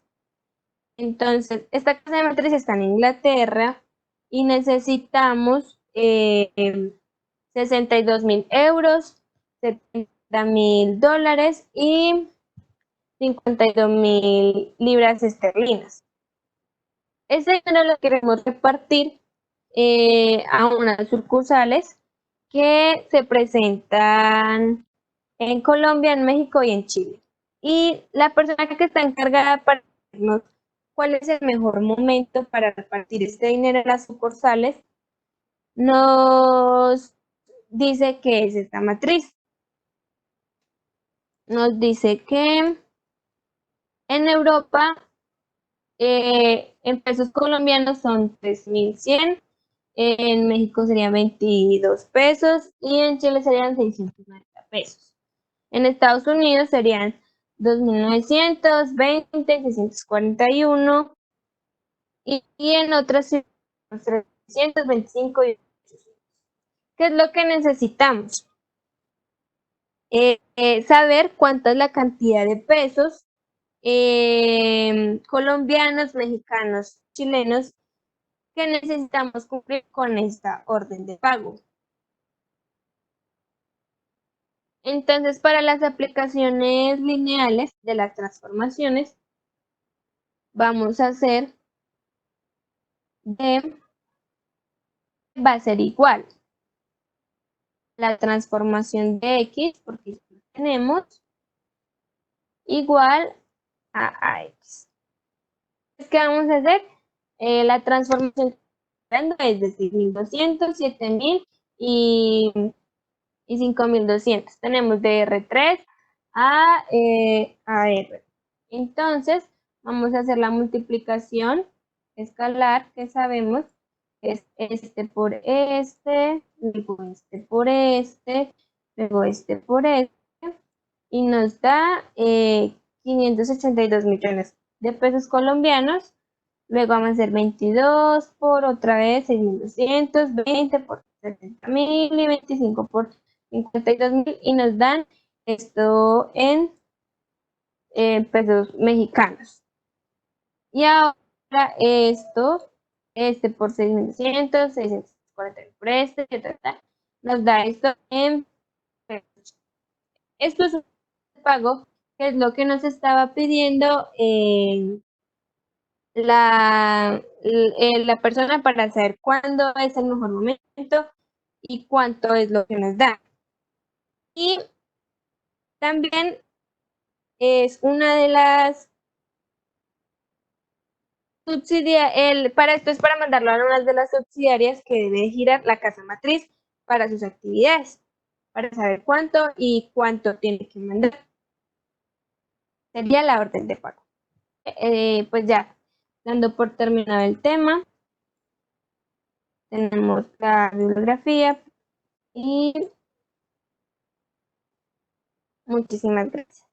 Entonces, esta casa de matriz está en Inglaterra y necesitamos 62.000 euros, 70.000 dólares y 52.000 libras esterlinas. Ese dinero lo queremos repartir a unas sucursales que se presentan en Colombia, en México y en Chile. Y la persona que está encargada para decirnos cuál es el mejor momento para repartir este dinero en las sucursales, nos dice que es esta matriz. Nos dice que en Europa en pesos colombianos son 3.100, en México serían 22 pesos y en Chile serían 690 pesos. En Estados Unidos serían 2.920, 641 y en otras 325 y 800. ¿Qué es lo que necesitamos? Saber cuánta es la cantidad de pesos colombianos, mexicanos, chilenos que necesitamos cumplir con esta orden de pago. Entonces, para las aplicaciones lineales de las transformaciones, vamos a hacer D va a ser igual la transformación de X, porque tenemos, igual a X. ¿Qué vamos a hacer? La transformación es de 6.200, 7.000 y 5.200. Tenemos de R3 a R. Entonces, vamos a hacer la multiplicación escalar que sabemos es este por este, luego este por este, luego este por este, y nos da 582 millones de pesos colombianos. Luego vamos a hacer 22 por otra vez 6.200, 20 por 70.000 y 25 por 52.000 y nos dan esto en pesos mexicanos. Y ahora esto, este por 6.200, 640 por este, nos da esto en pesos. Esto es un pago que es lo que nos estaba pidiendo la persona para saber cuándo es el mejor momento y cuánto es lo que nos da. Y también es una de las subsidiarias, para esto es para mandarlo a una de las subsidiarias que debe girar la casa matriz para sus actividades, para saber cuánto y cuánto tiene que mandar. Sería la orden de pago. Pues ya, dando por terminado el tema, tenemos la bibliografía y muchísimas gracias.